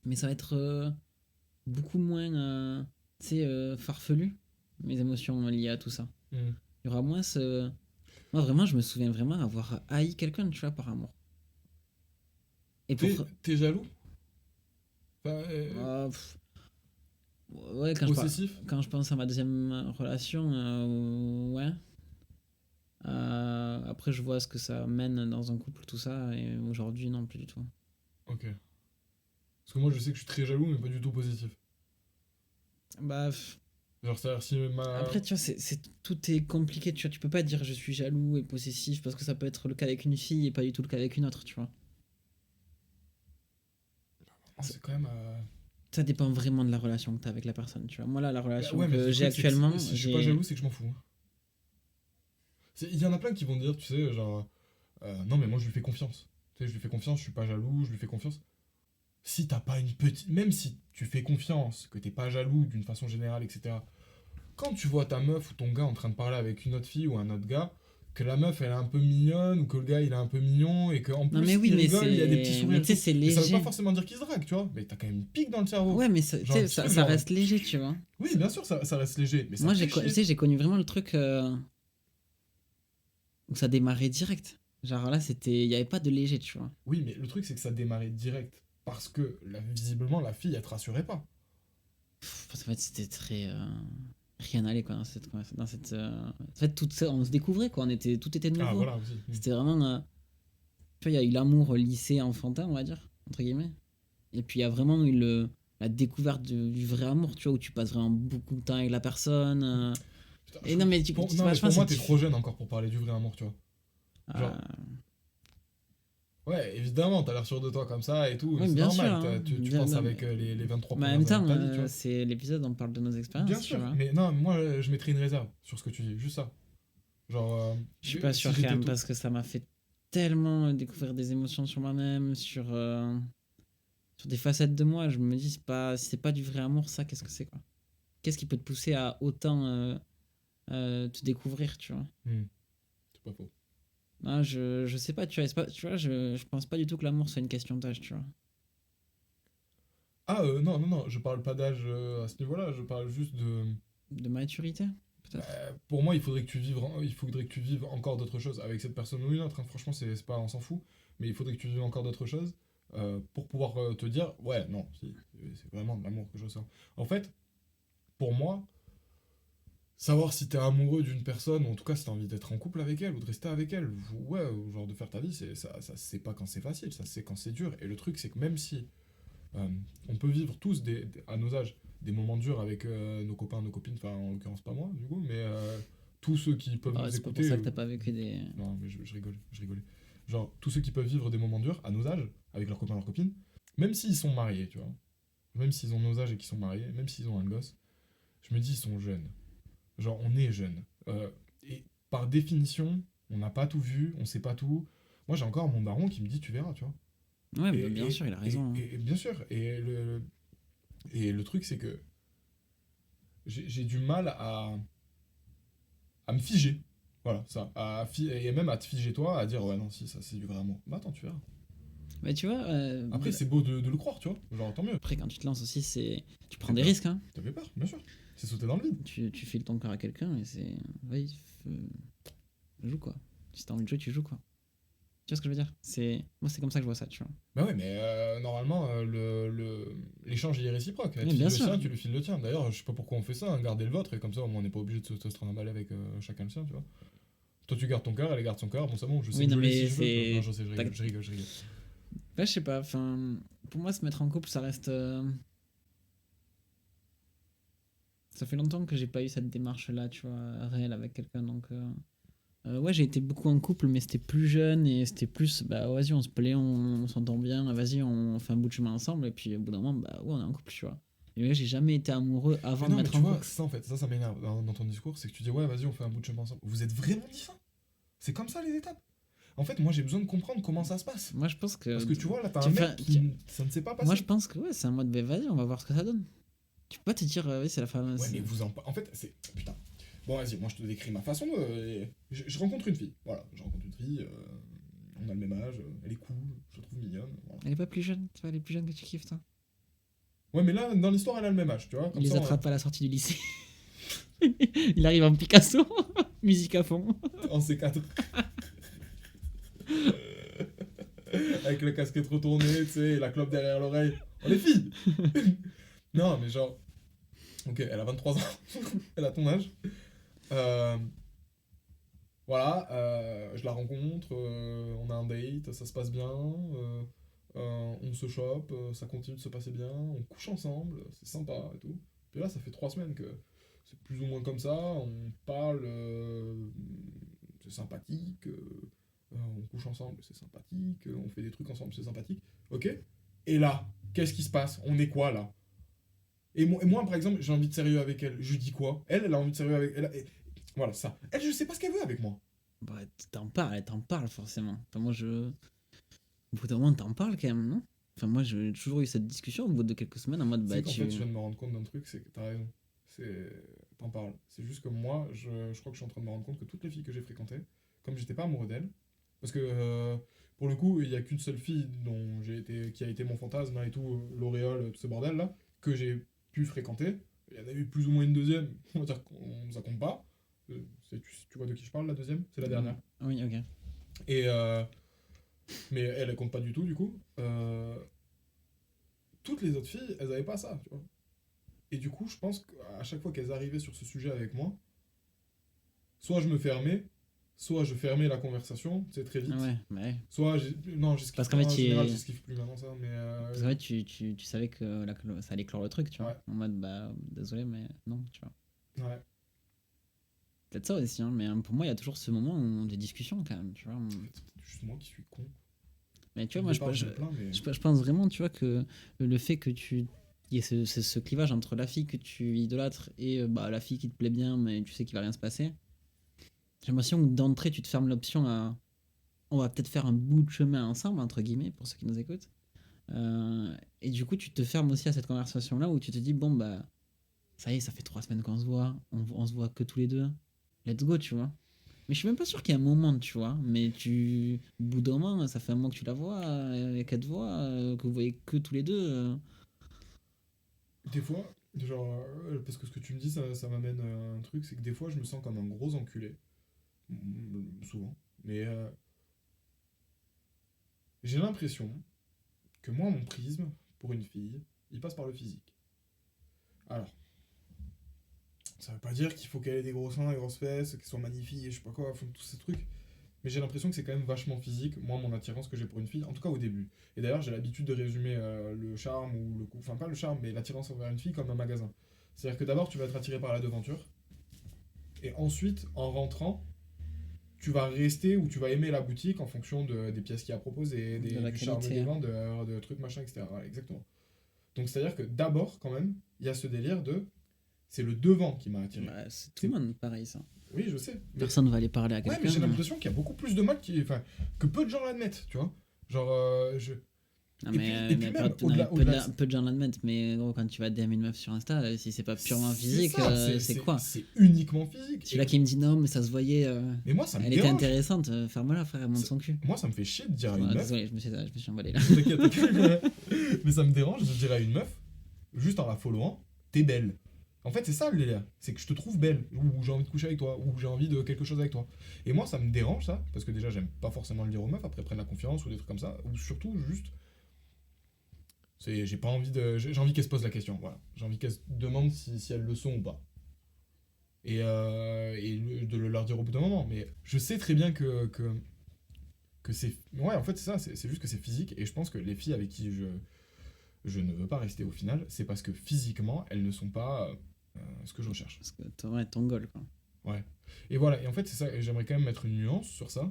mais ça va être beaucoup moins, tu sais, farfelu, mes émotions liées à tout ça. Hmm. Il y aura moins ce. Moi, vraiment, je me souviens vraiment avoir haï quelqu'un, tu vois, par amour. Et pour. T'es jaloux? Enfin, Pff, ouais, possessif? quand je pense à ma deuxième relation, ouais. Après, je vois ce que ça mène dans un couple, tout ça, et aujourd'hui, non, plus du tout. Ok. Parce que moi, je sais que je suis très jaloux, mais pas du tout positif. Bah, Genre, c'est-à-dire, si ma. après, tu vois, tout est compliqué, tu vois, tu peux pas dire je suis jaloux et possessif parce que ça peut être le cas avec une fille et pas du tout le cas avec une autre, tu vois. Oh, Ça, c'est quand même. ça dépend vraiment de la relation que tu as avec la personne, tu vois. Moi, là, la Bah relation ouais, mais que le j'ai truc, c'est que actuellement, si je suis pas j'ai. jaloux, c'est que je m'en fous. Il y en a plein qui vont dire, tu sais, genre, non, mais moi je lui fais confiance. Tu sais, je lui fais confiance, je suis pas jaloux, je lui fais confiance. Si t'as pas une petite. Même si tu fais confiance, que t'es pas jaloux d'une façon générale, etc. Quand tu vois ta meuf ou ton gars en train de parler avec une autre fille ou un autre gars, que la meuf elle est un peu mignonne ou que le gars il est un peu mignon et qu'en Non, mais plus oui, il mais rigole, il y a des petits c'est. sourires Mais et tu sais, tout. c'est Mais ça veut pas léger. forcément dire qu'il se drague, tu vois. Mais t'as quand même une pique dans le cerveau. Ouais, mais tu Genre un sais, petit truc ça genre. reste léger, tu vois. Oui, bien sûr, ça reste léger, mais ça Moi, fait tu chier. sais, j'ai connu vraiment le truc où ça démarrait direct. Genre là, c'était. Il n'y avait pas de léger, tu vois. Oui, mais le truc, c'est que ça démarrait direct. Parce que, visiblement, la fille, elle te rassurait pas. En fait, c'était très. Rien n'allait, quoi, dans cette En fait, tout ça, on se découvrait, quoi. Tout était Ah, nouveau. voilà, aussi. Hmm. C'était vraiment. Tu vois, il y a eu l'amour lycée enfantin, on va dire, entre guillemets. Et puis, il y a vraiment eu la découverte du vrai amour, tu vois, où tu passes vraiment beaucoup de temps avec la personne. Putain, Et non, mais non, mais franchement, pour c'est moi, t'es trop jeune encore pour parler du vrai amour, tu vois. Genre, Euh, ouais, évidemment, t'as l'air sûr de toi comme ça et tout, Oui, c'est bien sûr. normal. Hein. Tu penses avec les 23 Mais en même premières années de temps, ta vie, tu vois. c'est l'épisode, on parle de nos Bien expériences, tu sûr, vois. mais non, moi, je mettrais une réserve sur ce que tu dis, juste ça. Genre, Je suis pas si sûr quand j'étais même, tout. parce que ça m'a fait tellement découvrir des émotions sur moi-même, sur des facettes de moi. Je me dis, si c'est pas du vrai amour, ça, qu'est-ce que c'est, quoi? Qu'est-ce qui peut te pousser à autant te découvrir, tu vois? Hmm, c'est pas faux. Non, je sais pas, tu vois, tu vois, je pense pas du tout que l'amour soit une question d'âge, tu vois. Ah, non, non, non, je parle pas d'âge à ce niveau-là, je parle juste de. De maturité, Bah, peut-être. pour moi, il faudrait que tu vives encore d'autres choses avec cette personne ou une autre. Hein. Franchement, c'est pas, on s'en fout. Mais il faudrait que tu vives encore d'autres choses pour pouvoir te dire, ouais, non, si, c'est vraiment de l'amour que je ressens. En fait, pour moi, savoir si t'es amoureux d'une personne, ou en tout cas si t'as envie d'être en couple avec elle ou de rester avec elle, ouais, ou genre de faire ta vie, ça c'est pas quand c'est facile, ça c'est quand c'est dur. Et le truc, c'est que même si euh, on peut vivre tous à nos âges des moments durs avec nos copains, nos copines, enfin en l'occurrence pas moi du coup, mais tous ceux qui peuvent Ah, nous c'est pas pour écouter, ça que t'as pas vécu des. non mais je rigole, je rigolais. Genre tous ceux qui peuvent vivre des moments durs à nos âges avec leurs copains, leurs copines, même s'ils sont mariés, tu vois, même s'ils ont nos âges et qu'ils sont mariés, même s'ils ont un gosse, je me dis ils sont jeunes. Genre on est jeunes. Et par définition, on n'a pas tout vu, on sait pas tout. Moi j'ai encore mon daron qui me dit tu verras, tu vois. Ouais, Et, bah, bien sûr, il a raison. Hein. bien sûr, et le truc, c'est que j'ai du mal à me figer. Voilà, ça. Et même à te figer toi, à dire, ouais, non, si, ça, c'est du vrai amour. Bah attends, tu verras. Mais tu vois. Après, c'est beau de le croire, tu vois. Genre, tant mieux. Après, quand tu te lances aussi, tu prends T'as des peur. risques. Hein. T'as fait peur, bien sûr. C'est sauter dans le vide. Tu files ton cœur à quelqu'un et c'est. Vas-y, joue quoi. Si t'as envie de jouer, tu joues quoi. Tu vois ce que je veux dire? Moi, c'est comme ça que je vois ça, tu vois. Bah ouais, mais normalement, l'échange il est réciproque. Tu Oui, files bien le sûr. sien, tu lui files le tien. D'ailleurs, je sais pas pourquoi on fait ça, hein, gardez le vôtre, et comme ça, au moins, on n'est pas obligé de se trimballer avec chacun le sien, tu vois. Toi, tu gardes ton cœur, elle garde son cœur. Bon, c'est bon, je sais Oui, que non, je l'ai si mais je veux. Tu vois. Non, c'est. je sais, je rigole. Ouais, je sais pas. Enfin, pour moi, se mettre en couple, ça reste. Ça fait longtemps que j'ai pas eu cette démarche-là, tu vois, réelle avec quelqu'un. Donc, ouais, j'ai été beaucoup en couple, mais c'était plus jeune et c'était plus, bah, vas-y, on se plaît, on s'entend bien, vas-y, on fait un bout de chemin ensemble. Et puis, au bout d'un moment, bah, ouais, on est en couple, tu vois. Et là, j'ai jamais été amoureux avant Mais de non, mais mettre tu en vois, couple. ça en fait, ça m'énerve dans ton discours, c'est que tu dis, ouais, vas-y, on fait un bout de chemin ensemble. Vous êtes vraiment dit ça? C'est comme ça les étapes? En fait, moi, j'ai besoin de comprendre comment ça se passe. Moi, je pense que. Parce que tu vois, là, t'as tu un fais- mec qui. Ça ne s'est pas passé. Moi, je pense que, ouais, c'est un mode, bah, vas-y, on va voir ce que ça donne. Tu peux pas te dire, oui, c'est la femme. Ouais, mais vous en fait, c'est. Putain. Bon, vas-y, moi je te décris ma façon de. Je rencontre une fille. Voilà, je rencontre une fille. On a le même âge. Elle est cool. Je la trouve mignonne. Voilà. Elle est pas plus jeune, tu vois, elle est plus jeune que tu kiffes, toi. Ouais, mais là, dans l'histoire, elle a le même âge, tu vois. Il Comme les ça, attrape à la sortie du lycée. Il arrive en Picasso, musique à fond. en C4. Avec le casquette retourné, tu sais, et la clope derrière l'oreille. On est filles. Non, mais genre. Ok, elle a 23 ans. Elle a ton âge. Voilà, je la rencontre, on a un date, ça se passe bien, on se chope, ça continue de se passer bien, on couche ensemble, c'est sympa et tout. Puis là, ça fait 3 semaines que c'est plus ou moins comme ça, on parle, c'est sympathique, on couche ensemble, c'est sympathique, on fait des trucs ensemble, c'est sympathique. Ok. Et là, qu'est-ce qui se passe? On est quoi là? Et moi, par exemple, j'ai envie de sérieux avec elle. Je lui dis quoi? Elle a envie de sérieux avec elle. Voilà, ça. Elle, je sais pas ce qu'elle veut avec moi. Bah, elle t'en parle forcément. Enfin, moi, au bout d'un moment, t'en parles quand même, non? Enfin, moi, j'ai toujours eu cette discussion au bout de quelques semaines en mode, Tu bah, sais qu'en fait, je viens de me rendre compte d'un truc, c'est que t'as raison. T'en parles. C'est juste que moi, je crois que je suis en train de me rendre compte que toutes les filles que j'ai fréquentées, comme j'étais pas amoureux d'elles, parce que pour le coup, il y a qu'une seule fille qui a été mon fantasme là, et tout, l'auréole, tout ce bordel là, que j'ai pu fréquenter. Il y en a eu plus ou moins une deuxième, on va dire qu'on ça compte pas. Tu vois de qui je parle, la deuxième? C'est la dernière. Oui, ok. Et mais elle compte pas du tout, du coup. Toutes les autres filles, elles avaient pas ça, tu vois. Et du coup, je pense qu'à chaque fois qu'elles arrivaient sur ce sujet avec moi, soit je me fermais, soit je fermais la conversation, c'est très vite. Ouais, ouais. Soit non, j'esquive Parce qu'en fait, en général, j'esquive plus maintenant ça, mais Parce qu'en fait, tu savais que ça allait clore le truc, tu vois. Ouais. En mode, bah, désolé, mais non, tu vois. ouais. Peut-être ça aussi, hein, mais pour moi, il y a toujours ce moment où des discussions quand même, tu vois. En fait, c'est juste moi qui suis con. Mais tu vois, moi, Au départ, me plains, mais... je pense vraiment, tu vois, que le fait que il y ait ce clivage entre la fille que tu idolâtres et bah, la fille qui te plaît bien, mais tu sais qu'il va rien se passer. J'ai l'impression que d'entrée, tu te fermes l'option à. On va peut-être faire un bout de chemin ensemble, entre guillemets, pour ceux qui nous écoutent. Et du coup, tu te fermes aussi à cette conversation-là où tu te dis, bon, bah, ça y est, ça fait 3 semaines qu'on se voit, on se voit que tous les deux. Let's go, tu vois. Mais je suis même pas sûr qu'il y ait un moment, tu vois. Mais au bout d'un moment, ça fait un mois que tu la vois, et qu'elle te voit, que vous voyez que tous les deux. Des fois, genre, parce que ce que tu me dis, ça m'amène à un truc, c'est que des fois, je me sens comme un gros enculé. Souvent. Mais j'ai l'impression que moi, mon prisme, pour une fille, il passe par le physique. Alors, ça veut pas dire qu'il faut qu'elle ait des gros seins, des grosses fesses, qu'elle soit magnifique, et je sais pas quoi, enfin, tous ces trucs. Mais j'ai l'impression que c'est quand même vachement physique, moi, mon attirance que j'ai pour une fille, en tout cas au début. Et d'ailleurs, j'ai l'habitude de résumer le charme, ou enfin pas le charme, mais l'attirance envers une fille comme un magasin. C'est-à-dire que d'abord, tu vas être attiré par la devanture, et ensuite, en rentrant, tu vas rester ou tu vas aimer la boutique en fonction des pièces qu'il y a proposées, De la du charme qualité. des vendeurs, de trucs machin, etc. Voilà, exactement. Donc c'est-à-dire que d'abord, quand même, il y a ce délire de... C'est le devant qui m'a attiré. Bah, c'est tout le monde pareil, ça. Oui, je sais. Mais... Personne ne va aller parler à Ouais, quelqu'un. mais j'ai l'impression qu'il y a beaucoup plus de mal que peu de gens l'admettent, tu vois. Genre, Non, Et mais, puis, et puis même, peu de gens l'admettent, mais gros, quand tu vas DM une meuf sur Insta, si c'est pas purement physique, c'est quoi? C'est uniquement physique. Celui-là qui me dit non, mais ça se voyait, Mais moi, ça me elle était dérange. intéressante, ferme-moi la frère, elle monte son cul. Moi, ça me fait chier de dire à une Ouais, meuf. désolé, je me suis emballé là. T'inquiète. Mais ça me dérange de dire à une meuf, juste en la followant, t'es belle. En fait, c'est ça le délire. C'est que je te trouve belle, ou j'ai envie de coucher avec toi, ou j'ai envie de quelque chose avec toi. Et moi, ça me dérange ça, parce que déjà, j'aime pas forcément le dire aux meufs, après prennent la confiance ou des trucs comme ça, ou surtout juste. J'ai pas envie de. J'ai envie qu'elle se pose la question, voilà. J'ai envie qu'elle se demande si elles le sont ou pas. Et de le leur dire au bout d'un moment. Mais je sais très bien que c'est. Ouais, en fait, c'est ça, c'est juste que c'est physique, et je pense que les filles avec qui je ne veux pas rester au final, c'est parce que physiquement, elles ne sont pas ce que je recherche. Parce que t'aurais ton goal, quoi. Ouais. Et voilà, et en fait, c'est ça, et j'aimerais quand même mettre une nuance sur ça.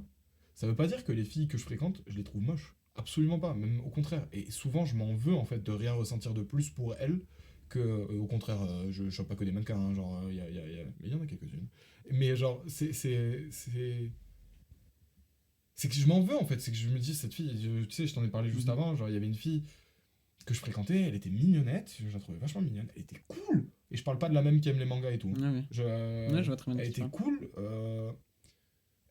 Ça veut pas dire que les filles que je fréquente, je les trouve moches. Absolument pas, même au contraire. Et souvent, je m'en veux, en fait, de rien ressentir de plus pour elles, que, au contraire, je chope pas que des mannequins, hein, genre, mais il y en a quelques-unes. Mais genre, c'est que je m'en veux, en fait, c'est que je me dis, cette fille, tu sais, je t'en ai parlé juste avant, genre, il y avait une fille que je fréquentais, elle était mignonnette, je la trouvais vachement mignonne, elle était cool. Et je parle pas de la même qui aime les mangas et tout. Ouais, ouais. Ouais, je vois très bien Elle ce que tu était parles. cool,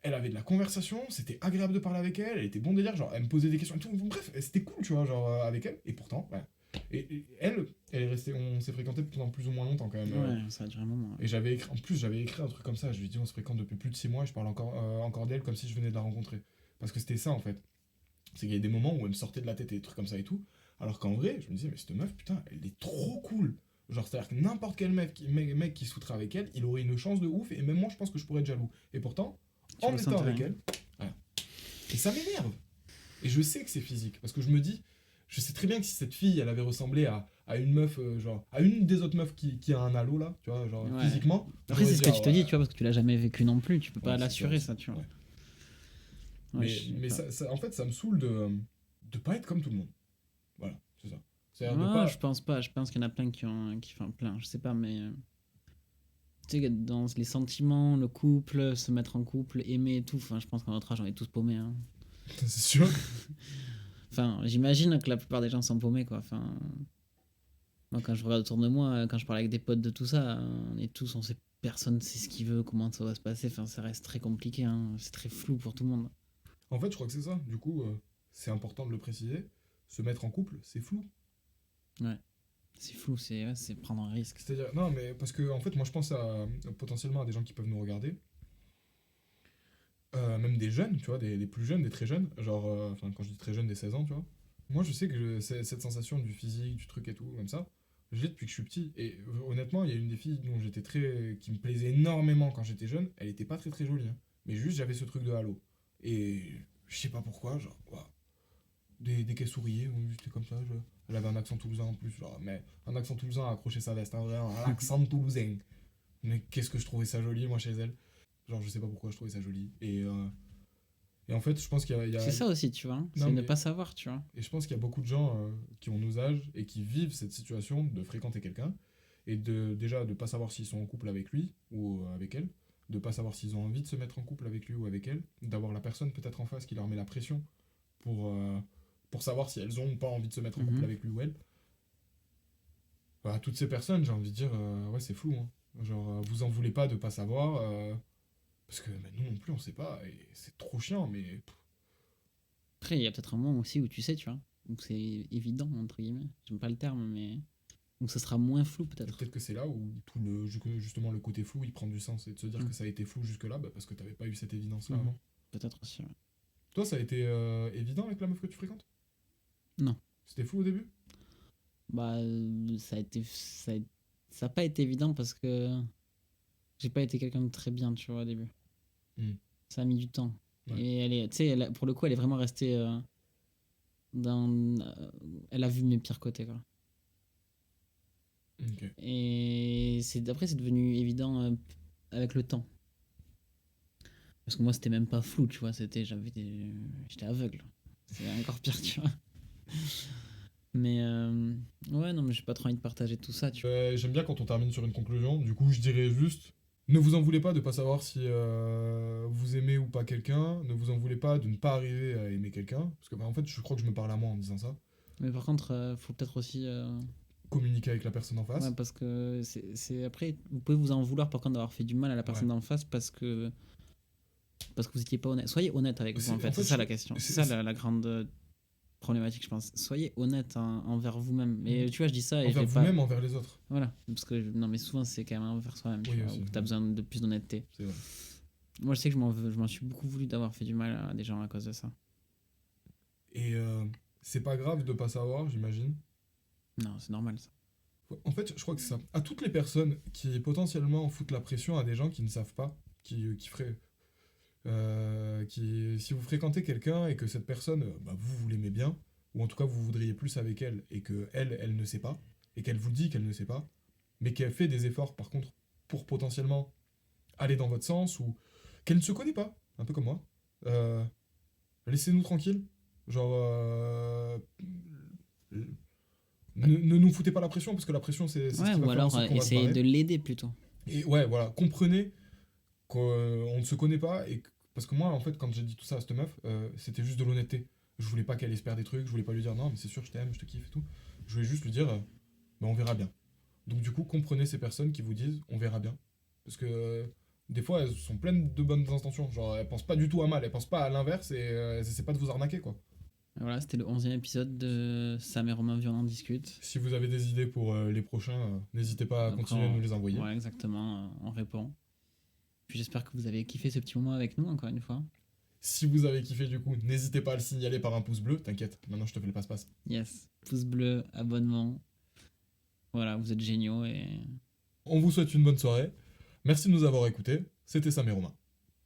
elle avait de la conversation, c'était agréable de parler avec elle était bon délire, genre elle me posait des questions et tout. Bref, c'était cool, tu vois, genre avec elle. Et pourtant, ouais. Et elle est restée, on s'est fréquenté pendant plus ou moins longtemps quand même. Ouais, ça a duré un moment. Ouais. Et en plus, j'avais écrit un truc comme ça. Je lui ai dit, on se fréquente depuis plus de 6 mois et je parle encore d'elle comme si je venais de la rencontrer. Parce que c'était ça en fait. C'est qu'il y a des moments où elle me sortait de la tête et des trucs comme ça et tout. Alors qu'en vrai, je me disais, mais cette meuf, putain, elle est trop cool. Genre, c'est-à-dire que n'importe quel mec qui se avec elle, il aurait une chance de ouf. Et même moi, je pense que je pourrais être jaloux. Et pourtant, Tu en ressens étant avec rien. elle, voilà. Et ça m'énerve. Et je sais que c'est physique. Parce que je me dis, je sais très bien que si cette fille, elle avait ressemblé à une meuf, genre, à une des autres meufs qui a un halo là, tu vois, genre, Ouais. physiquement. Après, j'aurais c'est ce dit, que ah tu te dis, ouais. tu vois, parce que tu l'as jamais vécu non plus, tu peux pas Ouais, c'est l'assurer, sûr, ça, tu vois. ouais. Ouais, je sais Mais pas. en fait, ça me saoule de pas être comme tout le monde. Voilà, c'est ça. C'est-à-dire de Ouais, pas. je pense pas. Je pense qu'il y en a plein enfin plein, je sais pas, mais tu sais, dans les sentiments, le couple, se mettre en couple, aimer et tout, enfin, je pense qu'à notre âge, on est tous paumés. Hein. C'est sûr. Enfin, j'imagine que la plupart des gens sont paumés, quoi. Enfin, moi, quand je regarde autour de moi, quand je parle avec des potes de tout ça, on est tous, on sait, personne sait ce qu'il veut, comment ça va se passer. Enfin, ça reste très compliqué, hein. C'est très flou pour tout le monde. En fait, je crois que c'est ça. Du coup, c'est important de le préciser. Se mettre en couple, c'est flou. Ouais. C'est flou, c'est prendre un risque. C'est-à-dire, non, mais parce que, en fait, moi, je pense potentiellement à des gens qui peuvent nous regarder. Même des jeunes, tu vois, des plus jeunes, des très jeunes. Genre, enfin, quand je dis très jeunes, des 16 ans, tu vois. Moi, je sais que cette sensation du physique, du truc et tout, comme ça, je l'ai depuis que je suis petit. Et honnêtement, il y a une des filles dont qui me plaisait énormément quand j'étais jeune. Elle était pas très très jolie, hein. Mais juste, j'avais ce truc de halo. Et je sais pas pourquoi, genre, waouh. Dès qu'elle souriait, j'étais comme ça. Elle avait un accent toulousain en plus, genre, mais un accent toulousain à accrocher sa veste, hein, vraiment, un accent toulousain. Mais qu'est-ce que je trouvais ça joli, moi, chez elle. Genre, je sais pas pourquoi je trouvais ça joli. Et en fait, je pense qu'il y a. C'est ça aussi, tu vois. Non, C'est ne mais- pas savoir, tu vois. Et je pense qu'il y a beaucoup de gens qui ont nos âges et qui vivent cette situation de fréquenter quelqu'un et déjà de pas savoir s'ils sont en couple avec lui ou avec elle, de pas savoir s'ils ont envie de se mettre en couple avec lui ou avec elle, d'avoir la personne peut-être en face qui leur met la pression pour, euh, pour savoir si elles ont ou pas envie de se mettre en couple Mhm. avec lui ou elle. Bah, toutes ces personnes, j'ai envie de dire, ouais, c'est flou, hein. Genre, vous en voulez pas de pas savoir, parce que bah, nous non plus on sait pas et c'est trop chiant, mais Après, il y a peut-être un moment aussi où tu sais, tu vois. Donc c'est évident, entre guillemets. J'aime pas le terme, mais. Donc ça sera moins flou, peut-être. peut-être que c'est là où justement le côté flou il prend du sens et de se dire Mm. que ça a été flou jusque-là bah, parce que t'avais pas eu cette évidence là Mhm. avant. Peut-être aussi, ouais. Toi, ça a été évident avec la meuf que tu fréquentes? Non. C'était flou au début? Bah, ça a pas été évident parce que j'ai pas été quelqu'un de très bien, tu vois, au début. Mm. Ça a mis du temps. Ouais. Et elle est, tu sais, pour le coup, elle est vraiment restée elle a vu mes pires côtés, quoi. Ok. Et après, c'est devenu évident avec le temps. Parce que moi, c'était même pas flou, tu vois. J'étais aveugle. C'est encore pire, tu vois. Mais ouais, non, mais j'ai pas trop envie de partager tout ça, tu vois. J'aime bien quand on termine sur une conclusion. Du coup, je dirais juste ne vous en voulez pas de pas savoir si vous aimez ou pas quelqu'un. Ne vous en voulez pas de ne pas arriver à aimer quelqu'un. Parce que, bah, en fait, je crois que je me parle à moi en disant ça. Mais par contre, faut peut-être aussi. Communiquer avec la personne en face. Ouais, parce que c'est après, vous pouvez vous en vouloir par contre d'avoir fait du mal à la personne d'en face parce que vous n'étiez pas honnête. Soyez honnête avec vous en fait. C'est ça la question. C'est ça la grande problématique, je pense. Soyez honnête envers vous-même. Mais tu vois, je dis ça et envers je l'ai vous-même, pas. envers les autres. Voilà. Parce que non, mais souvent c'est quand même envers soi-même. Oui, aussi. Tu as besoin de plus d'honnêteté. C'est vrai. Moi, je sais que je m'en suis beaucoup voulu d'avoir fait du mal à des gens à cause de ça. Et c'est pas grave de pas savoir, j'imagine. Non, c'est normal ça. En fait, je crois que c'est ça. À toutes les personnes qui potentiellement foutent la pression à des gens qui ne savent pas, qui feraient. Si vous fréquentez quelqu'un et que cette personne, vous l'aimez bien, ou en tout cas vous voudriez plus avec elle, et que elle ne sait pas, et qu'elle vous dit qu'elle ne sait pas, mais qu'elle fait des efforts par contre pour potentiellement aller dans votre sens, ou qu'elle ne se connaît pas, un peu comme moi, laissez-nous tranquilles. Genre, ne nous foutez pas la pression, parce que la pression, c'est ce qui va ou faire en alors sorte qu'on va se essayez barrer. de l'aider plutôt. Et ouais, voilà, comprenez qu'on ne se connaît pas. Parce que moi, en fait, quand j'ai dit tout ça à cette meuf, c'était juste de l'honnêteté. Je voulais pas qu'elle espère des trucs, je voulais pas lui dire non, mais c'est sûr, je t'aime, je te kiffe et tout. Je voulais juste lui dire, on verra bien. Donc, du coup, comprenez ces personnes qui vous disent, on verra bien. Parce que des fois, elles sont pleines de bonnes intentions. Genre, elles pensent pas du tout à mal, elles pensent pas à l'inverse et elles essaient pas de vous arnaquer, quoi. Voilà, c'était le 11e épisode de Sam et Romain Violent discutent. Si vous avez des idées pour les prochains, n'hésitez pas à Après, continuer à nous les envoyer. Ouais, exactement, on répond. Puis j'espère que vous avez kiffé ce petit moment avec nous, encore une fois. Si vous avez kiffé, du coup, n'hésitez pas à le signaler par un pouce bleu. T'inquiète, maintenant je te fais le passe-passe. Yes, pouce bleu, abonnement. Voilà, vous êtes géniaux et... On vous souhaite une bonne soirée. Merci de nous avoir écoutés. C'était Sam et Romain.